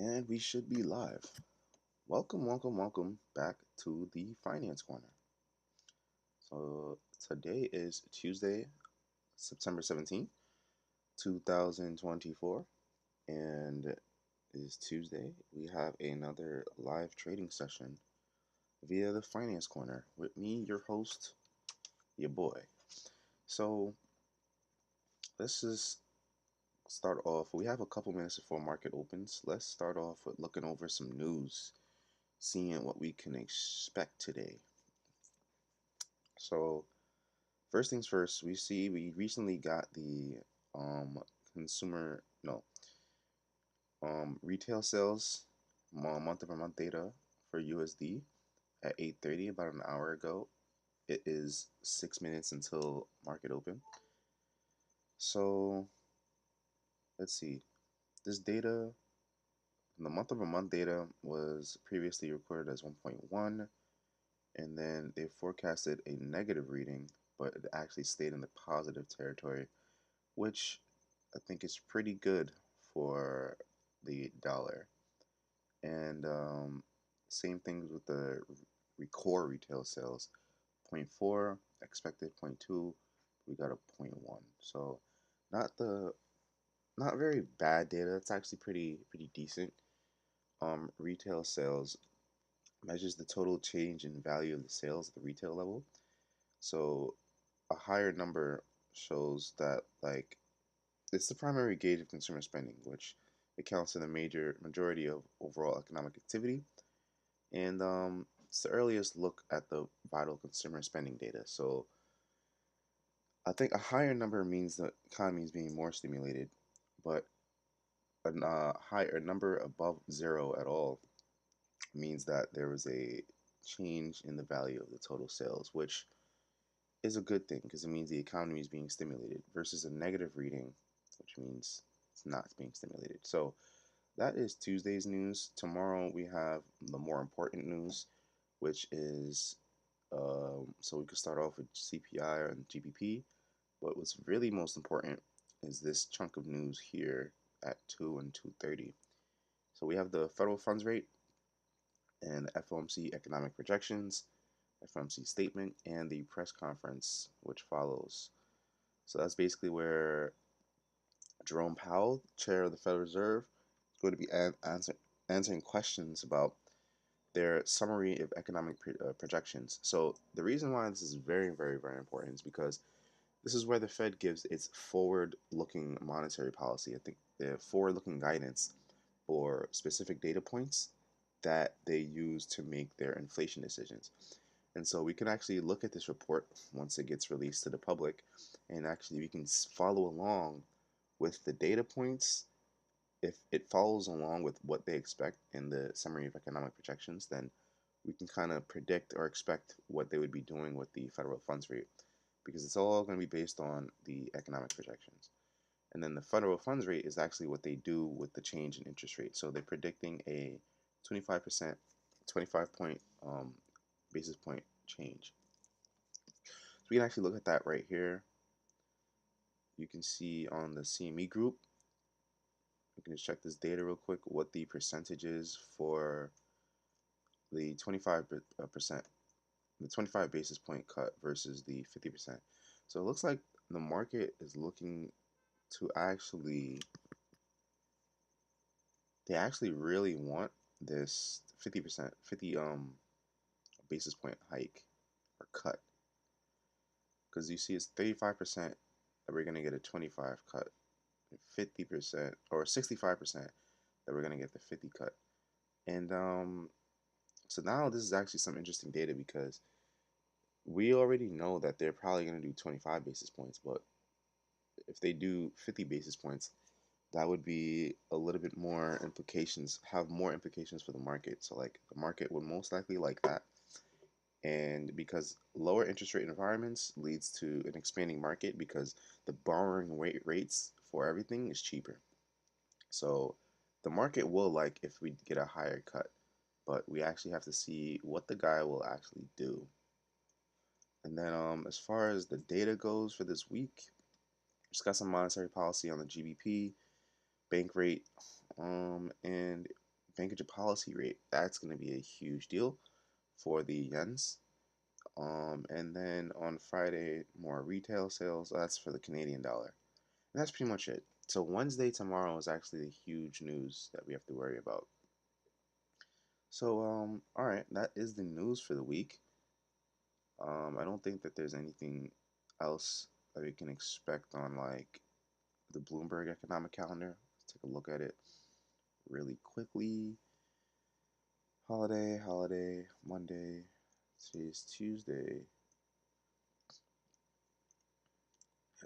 And we should be live. Welcome back to the Finance Corner. So today is Tuesday, September 17th, 2024. And it is Tuesday. We have another live trading session via the Finance Corner with me, your host, your boy. So let's just start off. We have a couple minutes before market opens. Let's start off with looking over some news, seeing what we can expect today. So first things first, we recently got the consumer no retail sales month over month data for USD at 8:30 about an hour ago. It is 6 minutes until market open. So let's see. This data, the month over month data was previously recorded as 1.1, and then they forecasted a negative reading, but it actually stayed in the positive territory, which I think is pretty good for the dollar. And same things with the core retail sales. Point 0.4, expected 0.2, we got a 0.1. So not not very bad data. It's actually pretty decent. Retail sales measures the total change in value of the sales at the retail level. So a higher number shows that like it's the primary gauge of consumer spending, which accounts for the majority of overall economic activity, and it's the earliest look at the vital consumer spending data. So I think a higher number means the economy is being more stimulated, but a higher number above zero at all means that there was a change in the value of the total sales, which is a good thing because it means the economy is being stimulated versus a negative reading, which means it's not being stimulated. So that is Tuesday's news. Tomorrow we have the more important news, which is so we could start off with CPI and GDP. But what's really most important is this chunk of news here at 2 and 2:30. So we have the federal funds rate and the FOMC economic projections, FOMC statement, and the press conference which follows. So that's basically where Jerome Powell, chair of the Federal Reserve, is going to be answering questions about their summary of economic projections. So the reason why this is very important is because this is where the Fed gives its forward-looking monetary policy. I think the forward-looking guidance for specific data points that they use to make their inflation decisions. And so we can actually look at this report once it gets released to the public, and actually we can follow along with the data points. If it follows along with what they expect in the summary of economic projections, then we can kind of predict or expect what they would be doing with the federal funds rate, because it's all going to be based on the economic projections. And then the federal funds rate is actually what they do with the change in interest rate. So they're predicting a 25%, 25 point basis point change. So we can actually look at that right here. You can see on the CME group, we can just check this data real quick, what the percentage is for the 25%, the 25 basis point cut versus the 50%. So it looks like the market is looking to actually, they actually really want this 50%, 50 basis point hike or cut. Because you see it's 35% that we're going to get a 25 cut, 50% or 65% that we're going to get the 50 cut. And so now this is actually some interesting data because we already know that they're probably going to do 25 basis points, but if they do 50 basis points, that would be a little bit more implications, have more implications for the market. So like the market would most likely like that. And because lower interest rate environments leads to an expanding market because the borrowing rates for everything is cheaper. So the market will like if we get a higher cut, but we actually have to see what the guy will actually do. And then as far as the data goes for this week, just got some monetary policy on the GBP, bank rate, and bankage policy rate. That's going to be a huge deal for the yens. And then on Friday, more retail sales. That's for the Canadian dollar. And that's pretty much it. So Wednesday tomorrow is actually the huge news that we have to worry about. So all right, that is the news for the week. I don't think that there's anything else that we can expect on like the Bloomberg economic calendar. Let's take a look at it really quickly. Holiday, Monday. Today's Tuesday.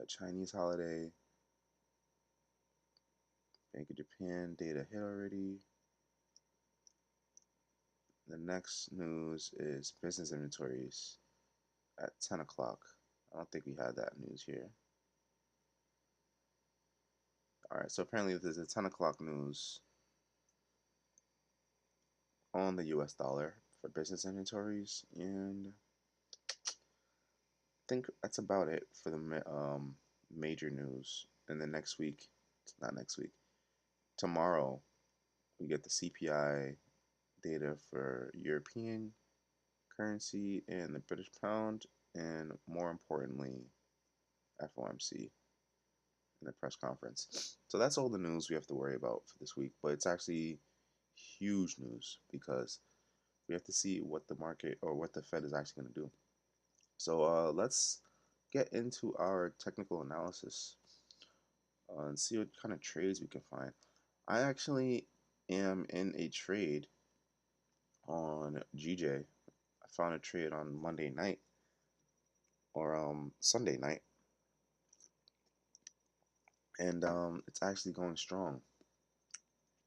Chinese holiday. Bank of Japan data hit already. The next news is business inventories at 10 o'clock. I don't think we had that news here. All right, so apparently there's a 10 o'clock news on the US dollar for business inventories, and I think that's about it for the major news. And then next week, not next week, tomorrow, we get the CPI data for European currency and the British pound, and more importantly, FOMC in the press conference. So that's all the news we have to worry about for this week. But it's actually huge news because we have to see what the market or what the Fed is actually going to do. So let's get into our technical analysis and see what kind of trades we can find. I actually am in a trade on GJ. I found a trade on Monday night or Sunday night, and it's actually going strong.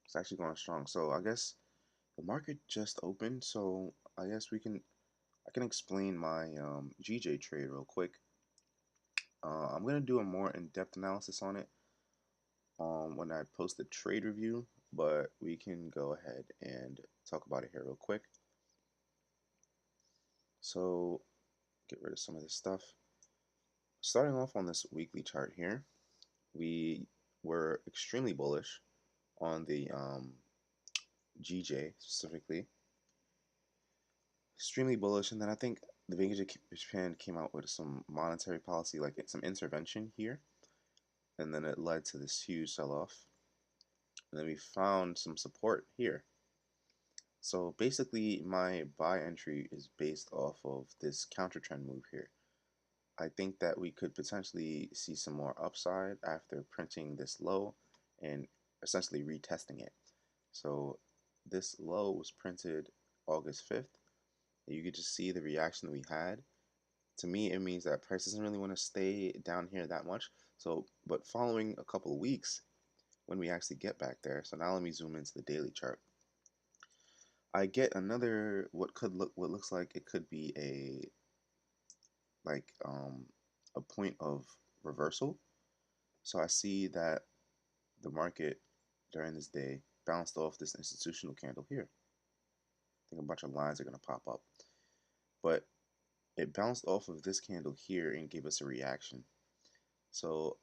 It's actually going strong. So I guess the market just opened, so I guess I can explain my GJ trade real quick. I'm gonna do a more in-depth analysis on it when I post the trade review, but we can go ahead and talk about it here real quick. So get rid of some of this stuff. Starting off on this weekly chart here, we were extremely bullish on the GJ specifically, extremely bullish, and then I think the Bank of Japan came out with some monetary policy, like some intervention here, and then it led to this huge sell-off. And then we found some support here. So basically, my buy entry is based off of this counter trend move here. I think that we could potentially see some more upside after printing this low and essentially retesting it. So this low was printed August 5th. You could just see the reaction that we had. To me, it means that price doesn't really want to stay down here that much. So, but following a couple of weeks, when we actually get back there, so now let me zoom into the daily chart. I get another what looks like it could be like a point of reversal. So I see that the market during this day bounced off this institutional candle here. I think a bunch of lines are going to pop up. But it bounced off of this candle here and gave us a reaction. So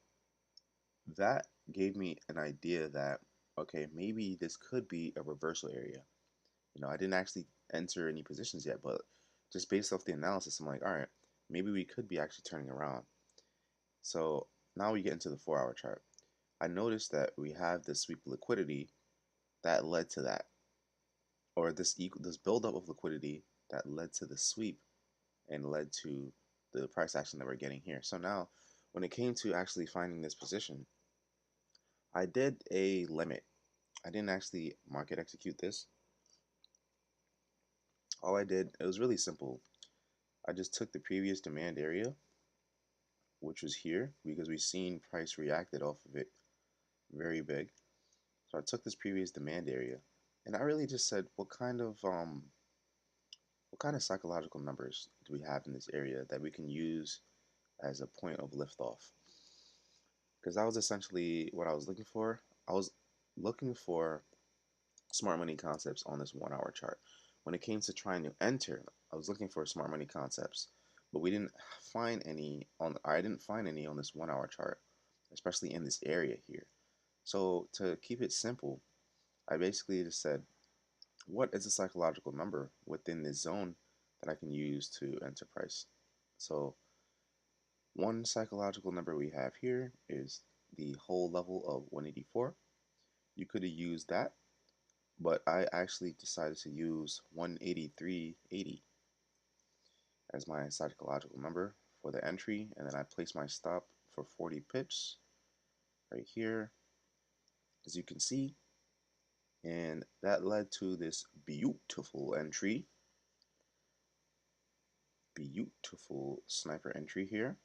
that gave me an idea that, okay, maybe this could be a reversal area. I didn't actually enter any positions yet, but just based off the analysis, I'm like, all right, maybe we could be actually turning around. So now we get into the 4-hour chart. I noticed that we have this sweep of liquidity that led to that, or this buildup of liquidity that led to the sweep and led to the price action that we're getting here. So now, when it came to actually finding this position, I did a limit. I didn't actually market execute this. All I did, it was really simple. I just took the previous demand area, which was here, because we've seen price reacted off of it very big. So I took this previous demand area, and I really just said, what kind of psychological numbers do we have in this area that we can use as a point of liftoff? Because that was essentially what I was looking for. I was looking for smart money concepts on this 1-hour chart. When it came to trying to enter, I was looking for smart money concepts, but we didn't find any on. I didn't find any on this 1-hour chart, especially in this area here. So to keep it simple, I basically just said, what is a psychological number within this zone that I can use to enter price? So one psychological number we have here is the whole level of 184. You could have used that, but I actually decided to use 183.80 as my psychological number for the entry, and then I place my stop for 40 pips right here, as you can see, and that led to this beautiful entry, beautiful sniper entry here,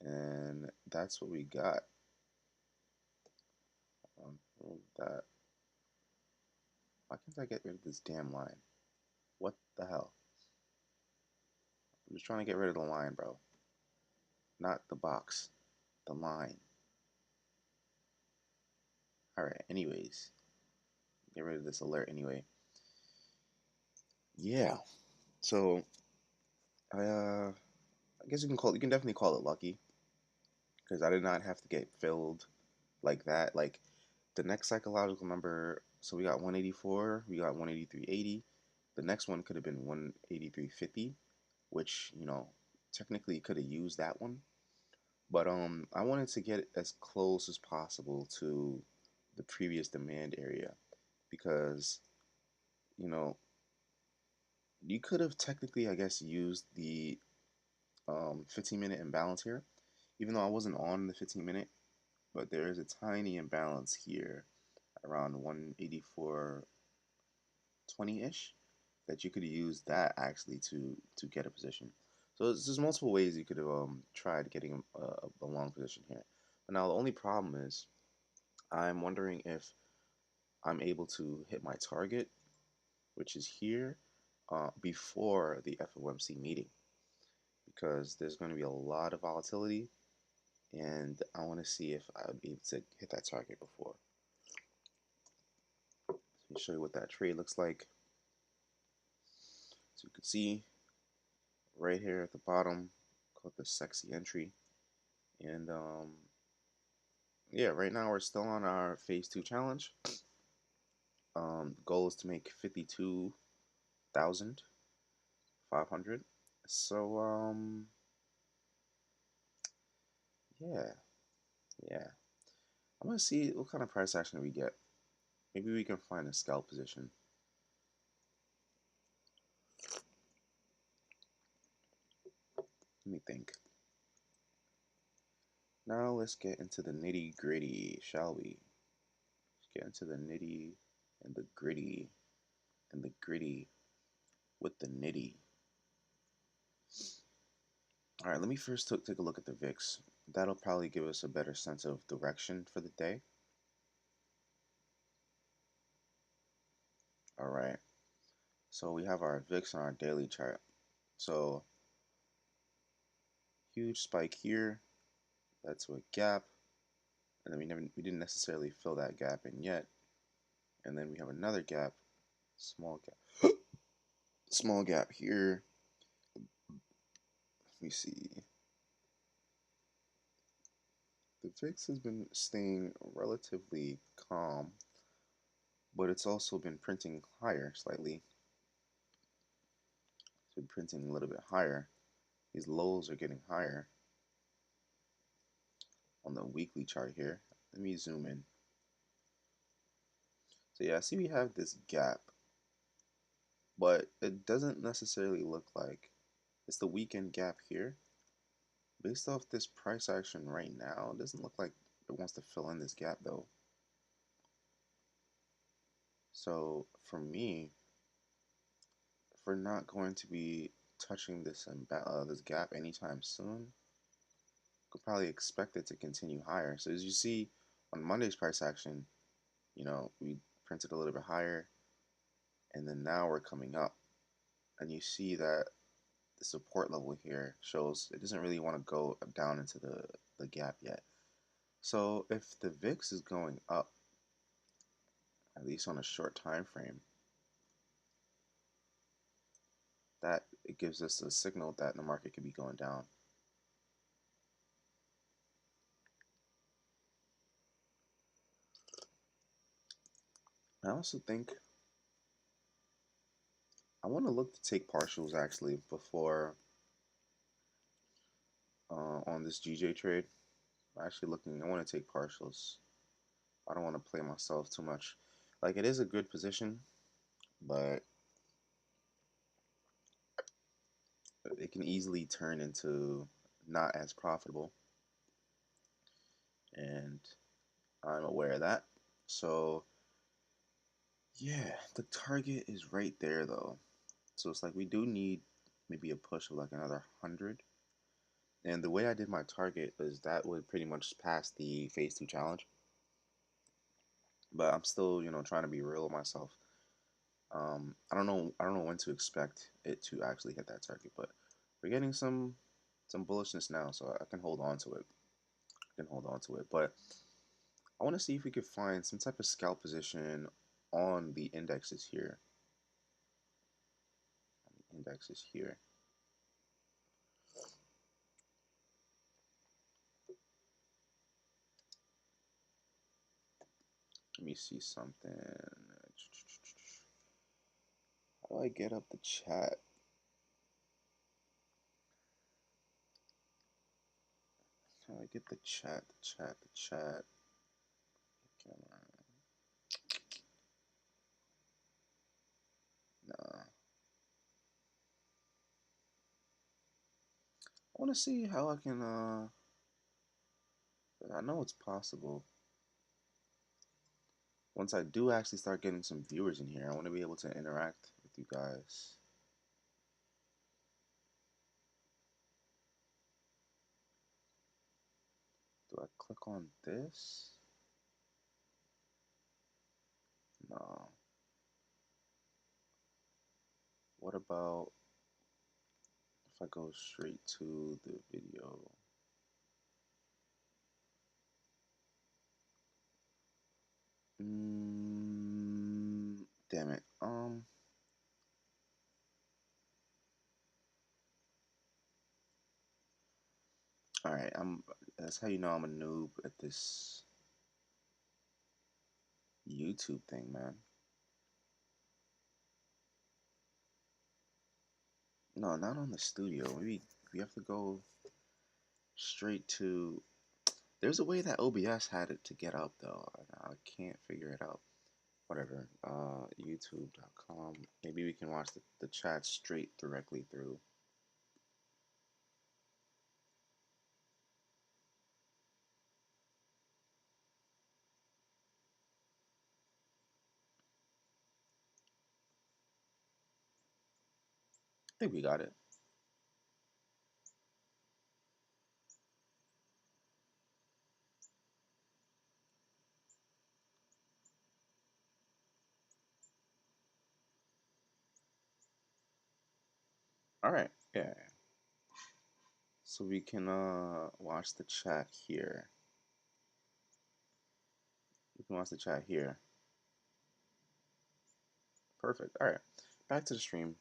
and that's what we got. That why can't I get rid of this damn line? What the hell? I'm just trying to get rid of the line, bro. Not the box, the line. Alright, anyways. Get rid of this alert anyway. Yeah. So I guess you can definitely call it lucky. Because I did not have to get filled like that. Like the next psychological number, so we got 184, we got 183.80. The next one could have been 183.50, which, technically could have used that one. But I wanted to get as close as possible to the previous demand area because, you know, you could have technically, I guess, used the 15-minute imbalance here, even though I wasn't on the 15-minute, but there is a tiny imbalance here around 184.20-ish that you could use that actually to get a position. So there's multiple ways you could have tried getting a long position here. But now the only problem is I'm wondering if I'm able to hit my target, which is here, before the FOMC meeting, because there's going to be a lot of volatility, and I want to see if I would be able to hit that target before. So let me show you what that trade looks like. So you can see right here at the bottom, called the sexy entry, and yeah, right now we're still on our phase 2 challenge. The goal is to make 52,500. So yeah, yeah. I'm gonna see what kind of price action we get. Maybe we can find a scalp position. Let me think. Now let's get into the nitty gritty, shall we? Let's get into the nitty and the gritty and the gritty with the nitty. All right, let me first take a look at the VIX. That'll probably give us a better sense of direction for the day. All right, so we have our VIX on our daily chart. So huge spike here, that's a gap, and then we didn't necessarily fill that gap in yet. And then we have another gap, small gap, small gap here. Let me see. The VIX has been staying relatively calm, but it's also been printing higher slightly. It's been printing a little bit higher. These lows are getting higher on the weekly chart here. Let me zoom in. So yeah, I see we have this gap, but it doesn't necessarily look like it's the weekend gap here. Based off this price action right now, it doesn't look like it wants to fill in this gap though. So for me, if we're not going to be touching this this gap anytime soon, could probably expect it to continue higher. So as you see on Monday's price action, we printed a little bit higher, and then now we're coming up, and you see that the support level here shows it doesn't really want to go down into the gap yet. So if the VIX is going up, at least on a short time frame, that it gives us a signal that the market could be going down. I also think I want to look to take partials actually before on this GJ trade. I'm actually looking. I want to take partials. I don't want to play myself too much. Like it is a good position, but it can easily turn into not as profitable, and I'm aware of that. So yeah, the target is right there though. So it's like we do need maybe a push of like another 100. And the way I did my target is that would pretty much pass the phase two challenge. But I'm still, trying to be real with myself. I don't know. I don't know when to expect it to actually hit that target, but we're getting some bullishness now, so I can hold on to it. I can hold on to it, but I want to see if we could find some type of scalp position on the indexes here. Indexes here. Let me see something. How do I get up the chat? How do I get the chat? The chat. The chat. Nah. I want to see how I can. I know it's possible. Once I do actually start getting some viewers in here, I want to be able to interact with you guys. Do I click on this? No. What about if I go straight to the video? Damn it. All right. That's how you know I'm a noob at this YouTube thing, man. No, not on the studio. Maybe we have to go straight to. There's a way that OBS had it to get up though. I can't figure it out. Whatever. YouTube.com. Maybe we can watch the chat straight directly through. I think we got it. All right. Yeah. So we can watch the chat here. We can watch the chat here. Perfect. All right. Back to the stream.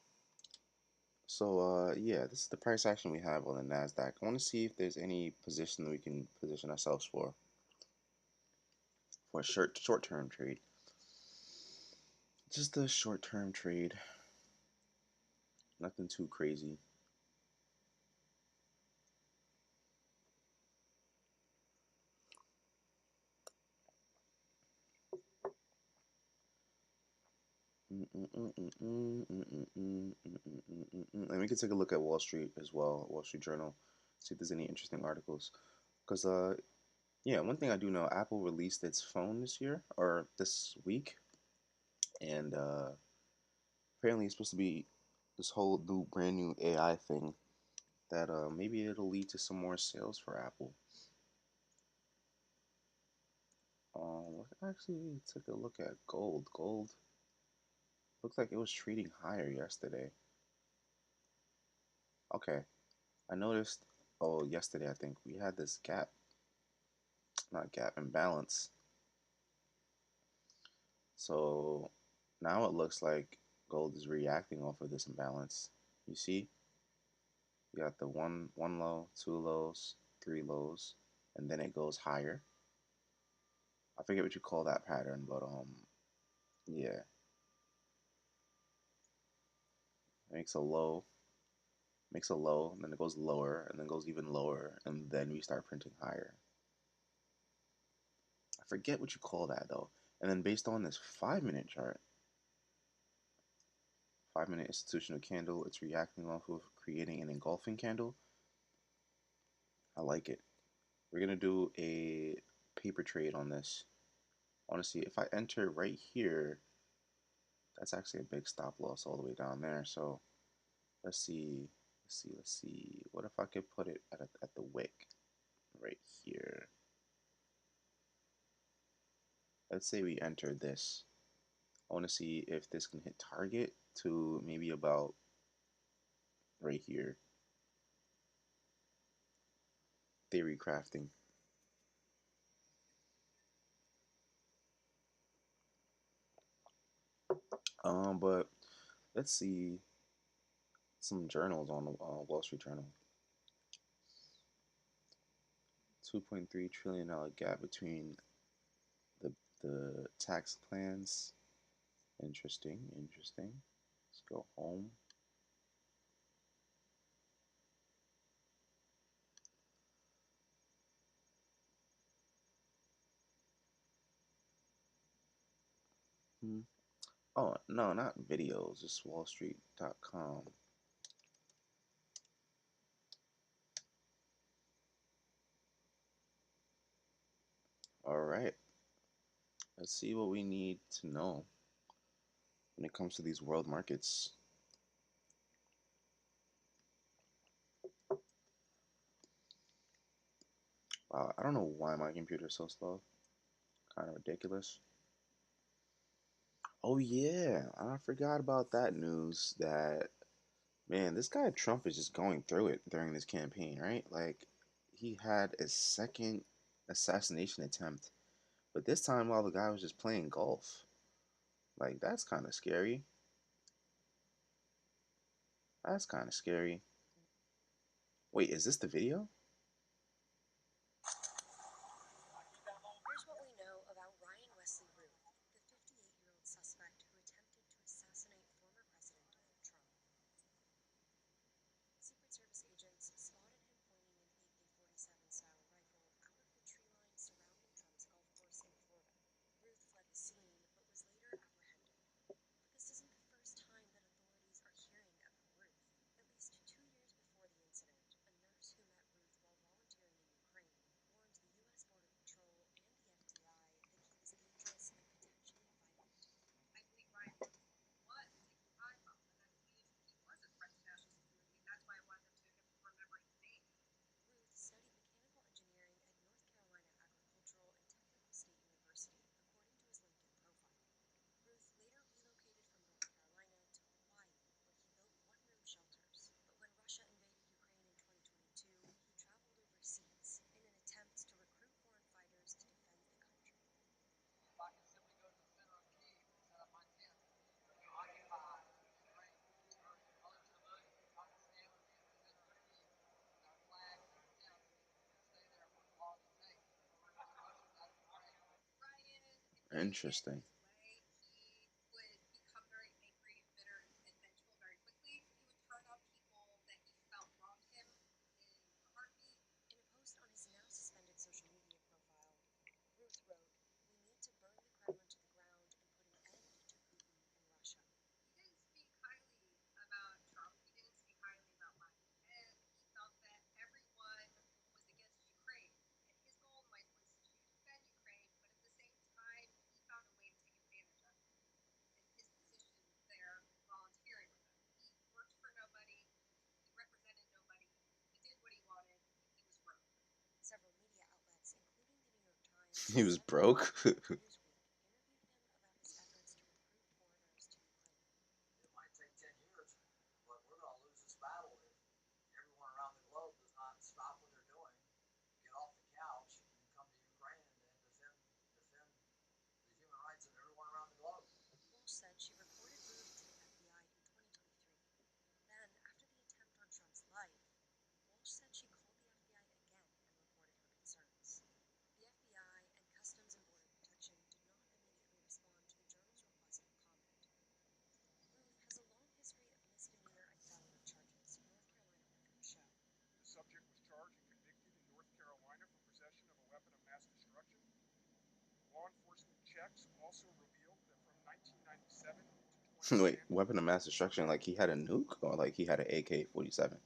So yeah, this is the price action we have on the Nasdaq. I want to see if there's any position that we can position ourselves for a short-term trade. Just a short-term trade. Nothing too crazy. And we can take a look at Wall Street as well, Wall Street Journal, see if there's any interesting articles. Because yeah, one thing I do know, Apple released its phone this year or this week, and apparently it's supposed to be this whole new brand new AI thing that maybe it'll lead to some more sales for Apple. Let's actually take a look at gold. Gold looks like it was trading higher yesterday. Okay, I noticed. Oh, yesterday I think we had this gap, not gap, imbalance. So now it looks like gold is reacting off of this imbalance. You see, you got the one low, two lows, three lows, and then it goes higher. I forget what you call that pattern, but yeah. makes a low, and then it goes lower, and then goes even lower, and then we start printing higher. I forget what you call that though. And then based on this 5 minute chart, 5 minute institutional candle, it's reacting off of creating an engulfing candle. I like it. We're gonna do a paper trade on this. I want to see if I enter right here. That's actually a big stop loss all the way down there. So let's see. Let's see. What if I could put it at the wick right here? Let's say we enter this. I want to see if this can hit target to maybe about right here. Theory crafting. But let's see some journals on the Wall Street Journal. $2.3 trillion gap between the the tax plans. Interesting, interesting. Let's go home. Hmm. Oh no, not videos. Just wallstreet.com. All right. Let's see what we need to know when it comes to these world markets. Wow, I don't know why my computer is so slow. Kind of ridiculous. Oh yeah, I forgot about that news. That man, this guy Trump is just going through it during this campaign, right? Like he had a second assassination attempt, but this time while the guy was just playing golf. Like that's kind of scary. That's kind of scary. Wait, is this the video? Interesting. He was broke. Wait, weapon of mass destruction? Like he had a nuke, or like he had an AK-47? Federal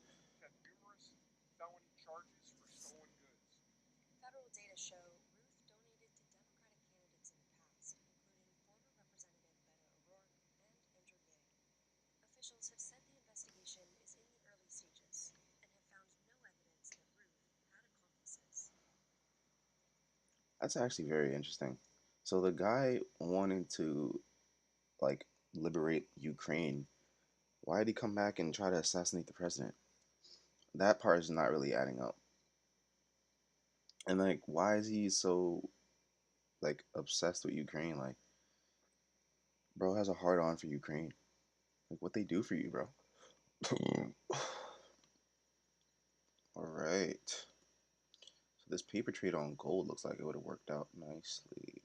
data show Ruth donated to Democratic candidates in the past, including former Representative Beto O'Rourke and Andrew Yang. Officials have said the investigation is in the early stages and have found no evidence that Ruth had accomplices. That's actually very interesting. So the guy wanting to like liberate Ukraine, why did he come back and try to assassinate the president? That part is not really adding up. And like, why is he so like obsessed with Ukraine? Like, bro has a hard on for Ukraine. Like, what they do for you, bro? All right. So this paper trade on gold looks like it would have worked out nicely.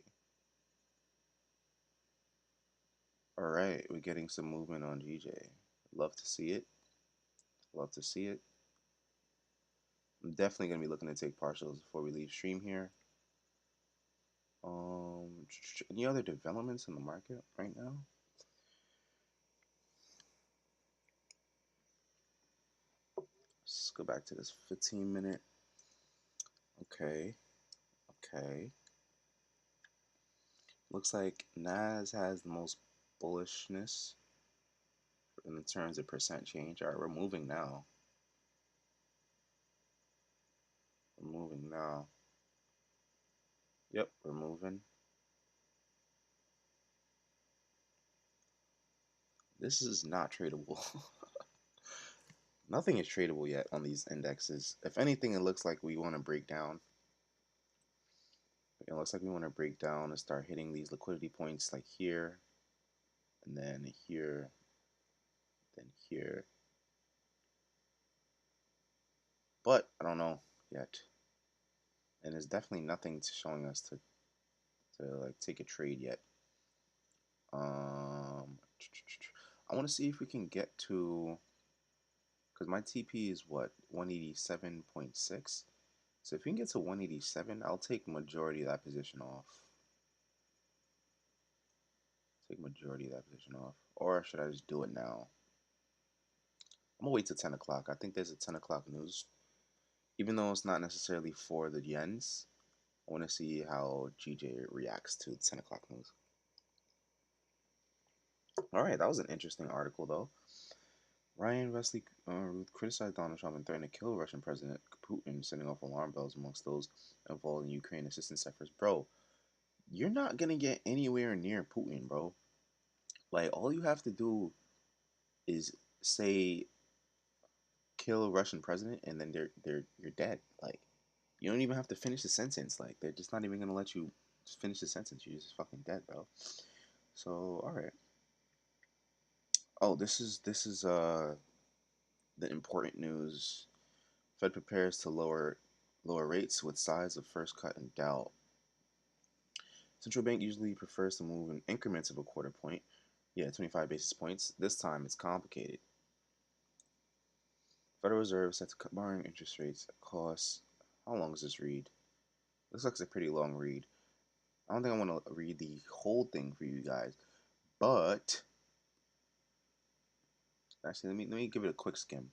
All right, we're getting some movement on GJ. Love to see it. Love to see it. I'm definitely gonna be looking to take partials before we leave stream here. Any other developments in the market right now? Let's go back to this 15-minute. Okay, okay. Looks like Nas has the most bullishness in terms of percent change. All right, we're moving now. We're moving now. Yep, we're moving. This is not tradable. Nothing is tradable yet on these indexes. If anything, it looks like we want to break down. It looks like we want to break down and start hitting these liquidity points like here, and then here, then here. But I don't know yet. And there's definitely nothing showing us to like take a trade yet. I want to see if we can get to, because my TP is what, 187.6. So if we can get to 187, I'll take majority of that position off. Take majority of that position off. Or should I just do it now? I'm gonna wait till 10 o'clock. I think there's a 10 o'clock news. Even though it's not necessarily for the yens, I want to see how GJ reacts to 10 o'clock news. All right, that was an interesting article though. Ryan Wesley criticized Donald Trump and threatened to kill Russian President Putin, setting off alarm bells amongst those involved in Ukraine assistance efforts. Bro, you're not gonna get anywhere near Putin, bro. Like all you have to do is say kill a Russian president, and then you're dead. Like you don't even have to finish the sentence. Like they're just not even gonna let you finish the sentence. You're just fucking dead, bro. So all right. Oh, this is the important news. Fed prepares to lower rates with size of first cut in doubt. Central bank usually prefers to move in increments of a quarter point. Yeah, 25 basis points. This time it's complicated. Federal Reserve set to cut borrowing interest rates across. How long is this read? This looks like a pretty long read. I don't think I want to read the whole thing for you guys, but actually, let me give it a quick skim.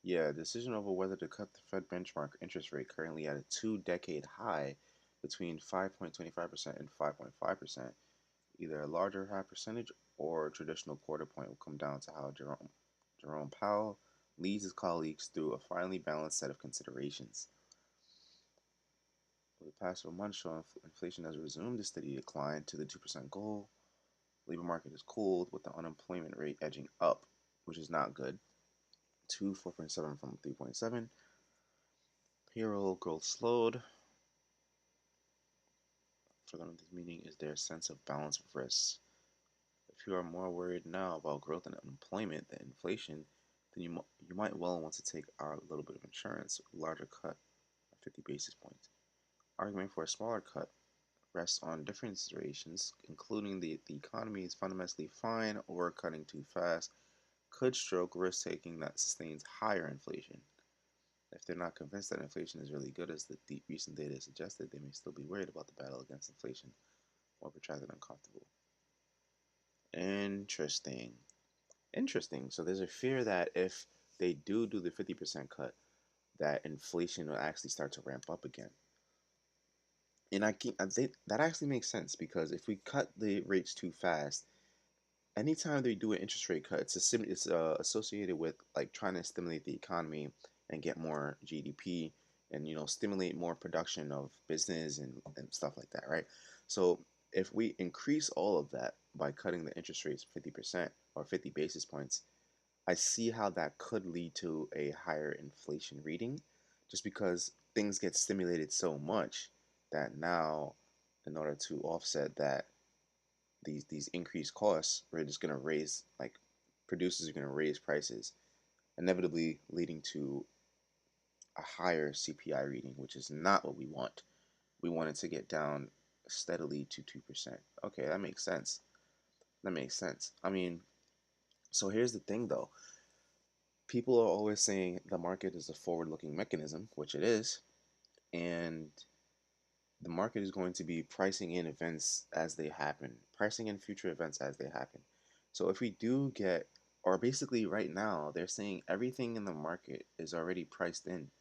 Yeah, decision over whether to cut the Fed benchmark interest rate currently at a two-decade high between 5.25% and 5.5%. Either a larger high percentage or a traditional quarter point will come down to how Jerome Powell leads his colleagues through a finely balanced set of considerations. Over the past 4 months, showing inflation has resumed a steady decline to the 2% goal. The labor market is cooled with the unemployment rate edging up, which is not good, to 4.7 from 3.7. Payroll growth slowed. For them, this meaning is their sense of balance of risks. If you are more worried now about growth and unemployment than inflation, then you might well want to take a little bit of insurance, a larger cut of 50 basis points. Argument for a smaller cut rests on different considerations, including the economy is fundamentally fine or cutting too fast could stroke risk taking that sustains higher inflation. If they're not convinced that inflation is really good, as the recent data suggested, they may still be worried about the battle against inflation or protracted uncomfortable. Interesting. Interesting. So there's a fear that if they do the 50% cut, that inflation will actually start to ramp up again. And I think that actually makes sense because if we cut the rates too fast, anytime they do an interest rate cut, it's associated with like trying to stimulate the economy and get more GDP and stimulate more production of business and stuff like that, right? So if we increase all of that by cutting the interest rates 50% or 50 basis points, I see how that could lead to a higher inflation reading just because things get stimulated so much that now, in order to offset these increased costs, we're just going to raise, like, producers are going to raise prices, inevitably leading to a higher CPI reading, which is not what we want. We want it to get down steadily to 2%. Okay, that makes sense. That makes sense. I mean, so here's the thing though. People are always saying the market is a forward looking mechanism, which it is, and the market is going to be pricing in events as they happen, pricing in future events as they happen. So if we do get, or basically right now, they're saying everything in the market is already priced in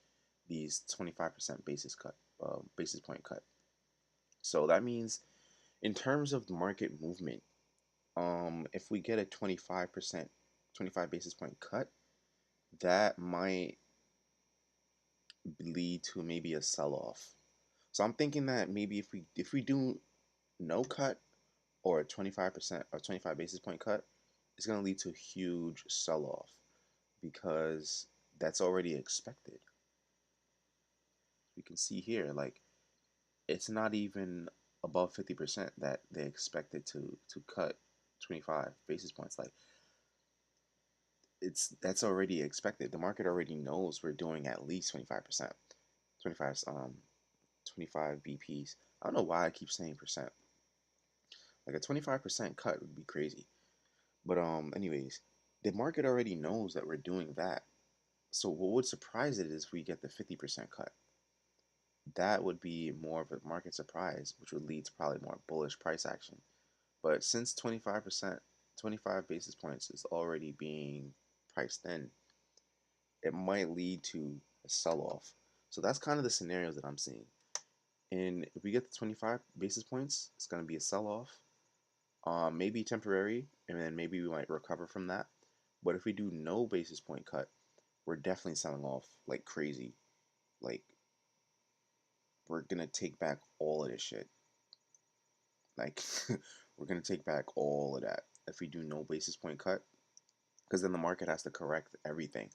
these 25% basis point cut. So that means in terms of market movement, if we get a 25%, 25 basis point cut, that might lead to maybe a sell off. So I'm thinking that maybe if we do no cut or a 25% or 25 basis point cut, it's going to lead to a huge sell off because that's already expected. You can see here, like, it's not even above 50% that they expected to cut 25 basis points. Like, that's already expected. The market already knows we're doing at least 25%, 25 25 BPs. I don't know why I keep saying percent. Like a 25% cut would be crazy. But anyways, the market already knows that we're doing that. So what would surprise it is if we get the 50% cut. That would be more of a market surprise, which would lead to probably more bullish price action. But since 25%, 25 basis points is already being priced in, it might lead to a sell off. So that's kind of the scenarios that I'm seeing. And if we get the 25 basis points, it's going to be a sell off, maybe temporary, and then maybe we might recover from that. But if we do no basis point cut, we're definitely selling off like crazy. Like, we're gonna take back all of this shit. Like, we're gonna take back all of that if we do no basis point cut, because then the market has to correct everything.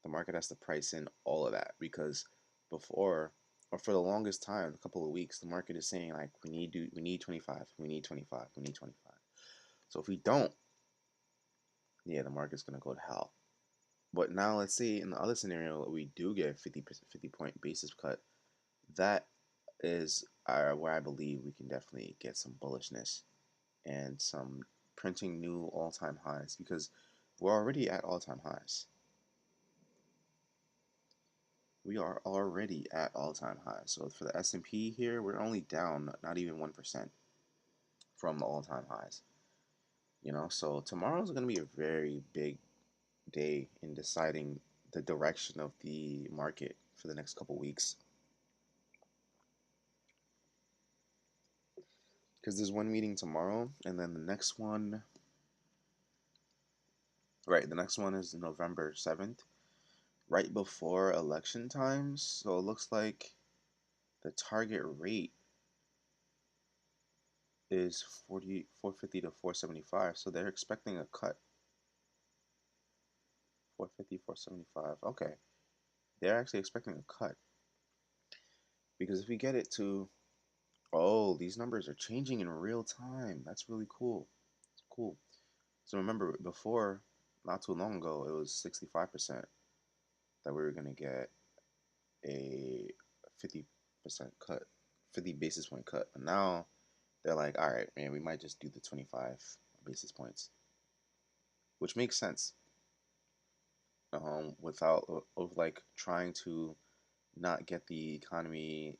The market has to price in all of that because before, or for the longest time, a couple of weeks, the market is saying like we need 25, we need 25, we need 25. So if we don't, yeah, the market's gonna go to hell. But now let's say in the other scenario we do get a 50 point basis cut. That is where I believe we can definitely get some bullishness and some printing new all-time highs because we're already at all-time highs. We are already at all-time highs. So for the S&P here, we're only down not even 1% from the all-time highs. So tomorrow's going to be a very big day in deciding the direction of the market for the next couple weeks. Because there's one meeting tomorrow, and then the next one, right, the next one is November 7th, right before election times. So it looks like the target rate is 450 to 475. So they're expecting a cut. 450, 475. Okay. They're actually expecting a cut. Because if we get it to, oh, these numbers are changing in real time. That's really cool. It's cool. So remember, before, not too long ago, it was 65% that we were going to get a 50% cut, 50 basis point cut. But now they're like, all right, man, we might just do the 25 basis points, which makes sense. without of like trying to not get the economy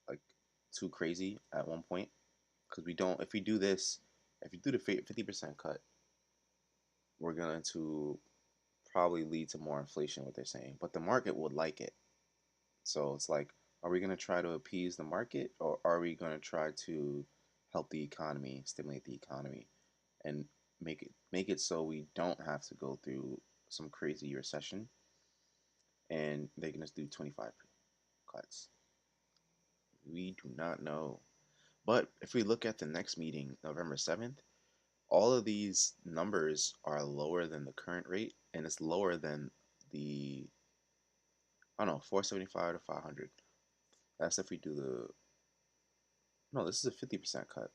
like too crazy at one point, because we don't. If we do this, if you do the 50% cut, we're going to probably lead to more inflation. What they're saying, but the market would like it. So it's like, are we going to try to appease the market, or are we going to try to help the economy, stimulate the economy, and make it so we don't have to go through some crazy recession, and they're going to do 25 cuts? We do not know. But if we look at the next meeting, November 7th, all of these numbers are lower than the current rate, and it's lower than the, I don't know, 475 to 500. That's if we do the, no, this is a 50% cut.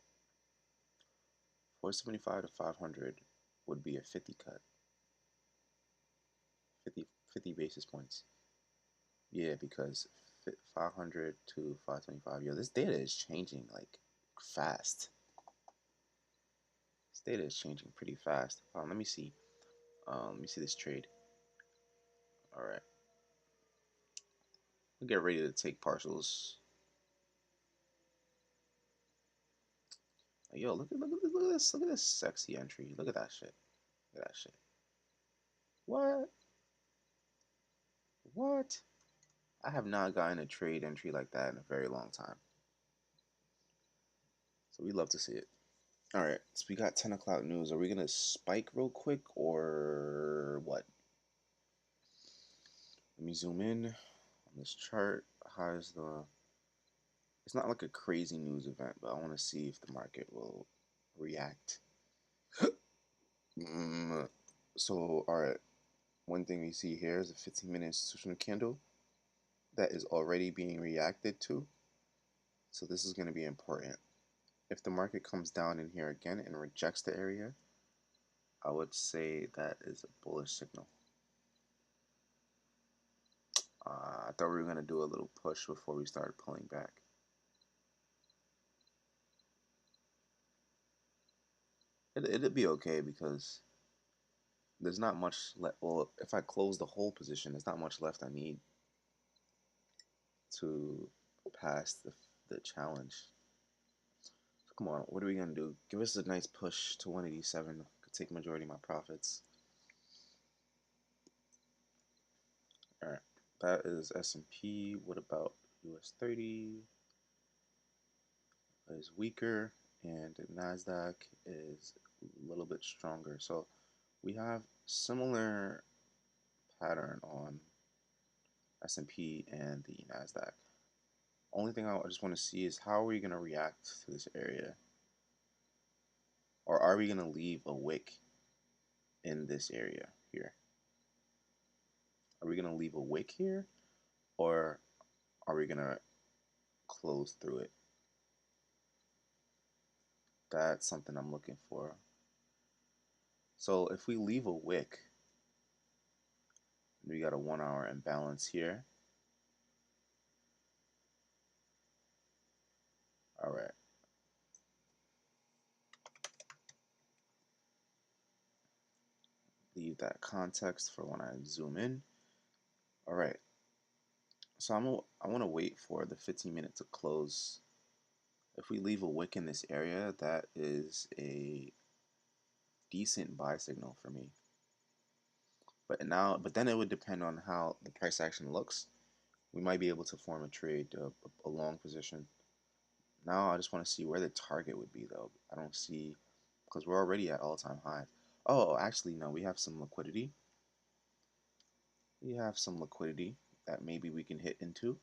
475 to 500 would be a 50 cut, 50 basis points. Yeah, because 500 to 525. Yo, this data is changing like fast. This data is changing pretty fast. Let me see. Let me see this trade. All right, we'll get ready to take partials. Yo, look at this sexy entry. Look at that shit. Look at that shit. What? What? I have not gotten a trade entry like that in a very long time. So we love to see it. All right, so we got 10 o'clock news. Are we gonna spike real quick or what? Let me zoom in on this chart. How is the? It's not like a crazy news event, but I want to see if the market will react. Mm, so, all right. One thing we see here is a 15-minute institutional candle that is already being reacted to. So this is going to be important. If the market comes down in here again and rejects the area, I would say that is a bullish signal. I thought we were going to do a little push before we started pulling back. It'd be okay because there's not much left. Well, if I close the whole position, there's not much left I need to pass the challenge. So come on, what are we going to do? Give us a nice push to 187. Could take majority of my profits. All right, that is S&P. What about US 30? Is weaker, and Nasdaq is a little bit stronger. So we have similar pattern on S&P and the Nasdaq. Only thing I just want to see is how are we going to react to this area, or are we going to leave a wick in this area here? Are we going to leave a wick here, or are we going to close through it? That's something I'm looking for. So if we leave a wick, we got a 1 hour imbalance here. All right. Leave that context for when I zoom in. All right. So I want to wait for the 15-minute to close. If we leave a wick in this area, that is a decent buy signal for me. But then it would depend on how the price action looks. We might be able to form a trade, a long position. Now I just want to see where the target would be, though. I don't see, because we're already at all-time highs. Oh, actually, no, we have some liquidity. We have some liquidity that maybe we can hit into.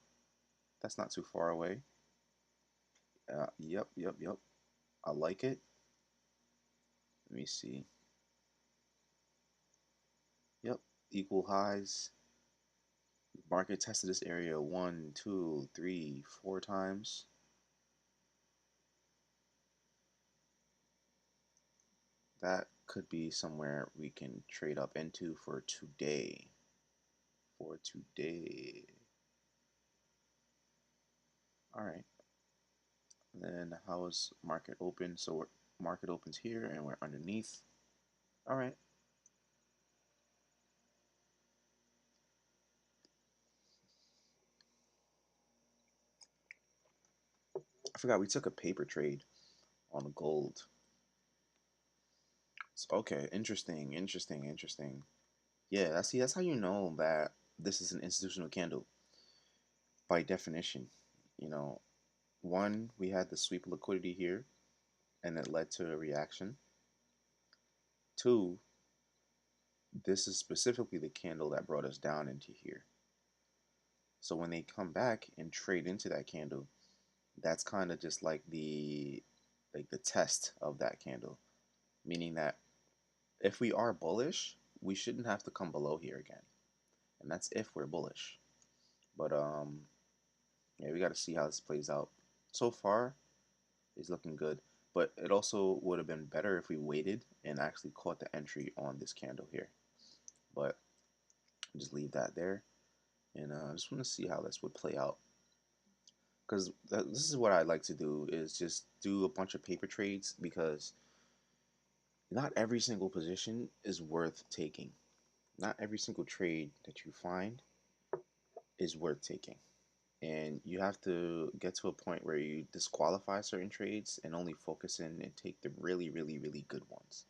That's not too far away. Yep. I like it. Let me see. Yep, equal highs. Market tested this area 1, 2, 3, 4 times. That could be somewhere we can trade up into for today. For today. All right. Then how is market open? So market opens here and we're underneath. All right. I forgot we took a paper trade on gold. Okay, interesting, interesting, interesting. Yeah, that's how you know that this is an institutional candle by definition. You know, one, we had the sweep of liquidity here, and it led to a reaction. Two, this is specifically the candle that brought us down into here. So when they come back and trade into that candle, that's kind of just like the test of that candle, meaning that if we are bullish, we shouldn't have to come below here again, and that's if we're bullish. But yeah, we got to see how this plays out. So far, it's looking good, but it also would have been better if we waited and actually caught the entry on this candle here. But just leave that there, and I just want to see how this would play out. Because this is what I like to do is just do a bunch of paper trades because not every single position is worth taking. Not every single trade that you find is worth taking. And you have to get to a point where you disqualify certain trades and only focus in and take the really, really, really good ones.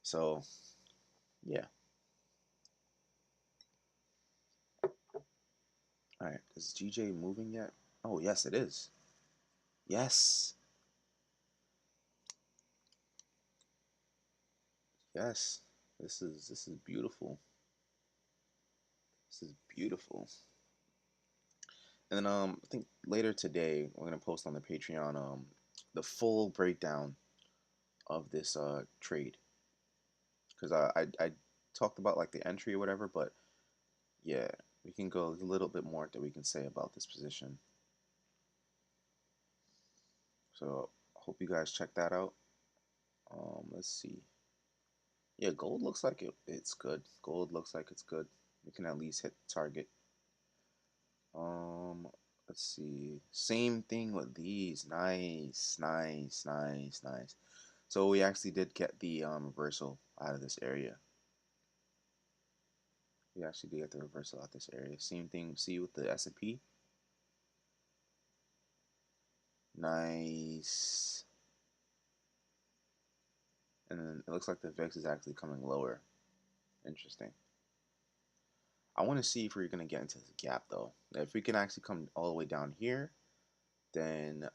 So, yeah. All right. Is GJ moving yet? Oh, yes, it is. Yes. Yes. This is beautiful. This is beautiful. And then I think later today we're gonna post on the Patreon the full breakdown of this trade because I talked about like the entry or whatever, but yeah, we can go a little bit more that we can say about this position. So hope you guys check that out. Let's see. Yeah, gold looks like it's good. Gold looks like it's good. We can at least hit the target. Um, let's see. Same thing with these. Nice, nice, nice, nice. So we actually did get the reversal out of this area. We actually did get the reversal out of this area. Same thing. See with the S&P. Nice. And then it looks like the VIX is actually coming lower. Interesting. I want to see if we're gonna get into this gap though. If we can actually come all the way down here, then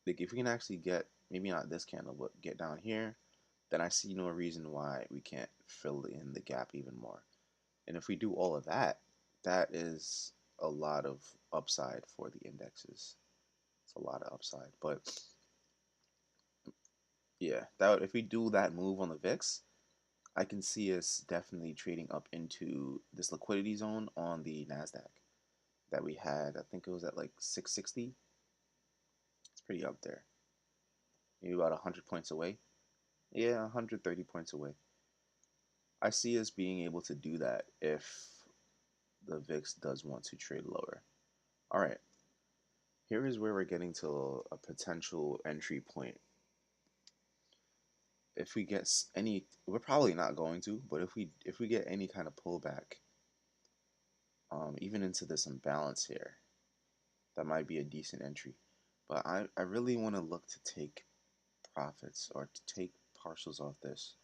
like if we can actually get maybe not this candle, but get down here, then I see no reason why we can't fill in the gap even more. And if we do all of that, that is a lot of upside for the indexes. It's a lot of upside. But yeah, that if we do that move on the VIX, I can see us definitely trading up into this liquidity zone on the Nasdaq that we had. I think it was at like 660. It's pretty up there. Maybe about 100 points away. Yeah, 130 points away. I see us being able to do that if the VIX does want to trade lower. All right, here is where we're getting to a potential entry point. If we get any, we're probably not going to, but if we get any kind of pullback, even into this imbalance here, that might be a decent entry. But I really want to look to take profits or to take partials off this,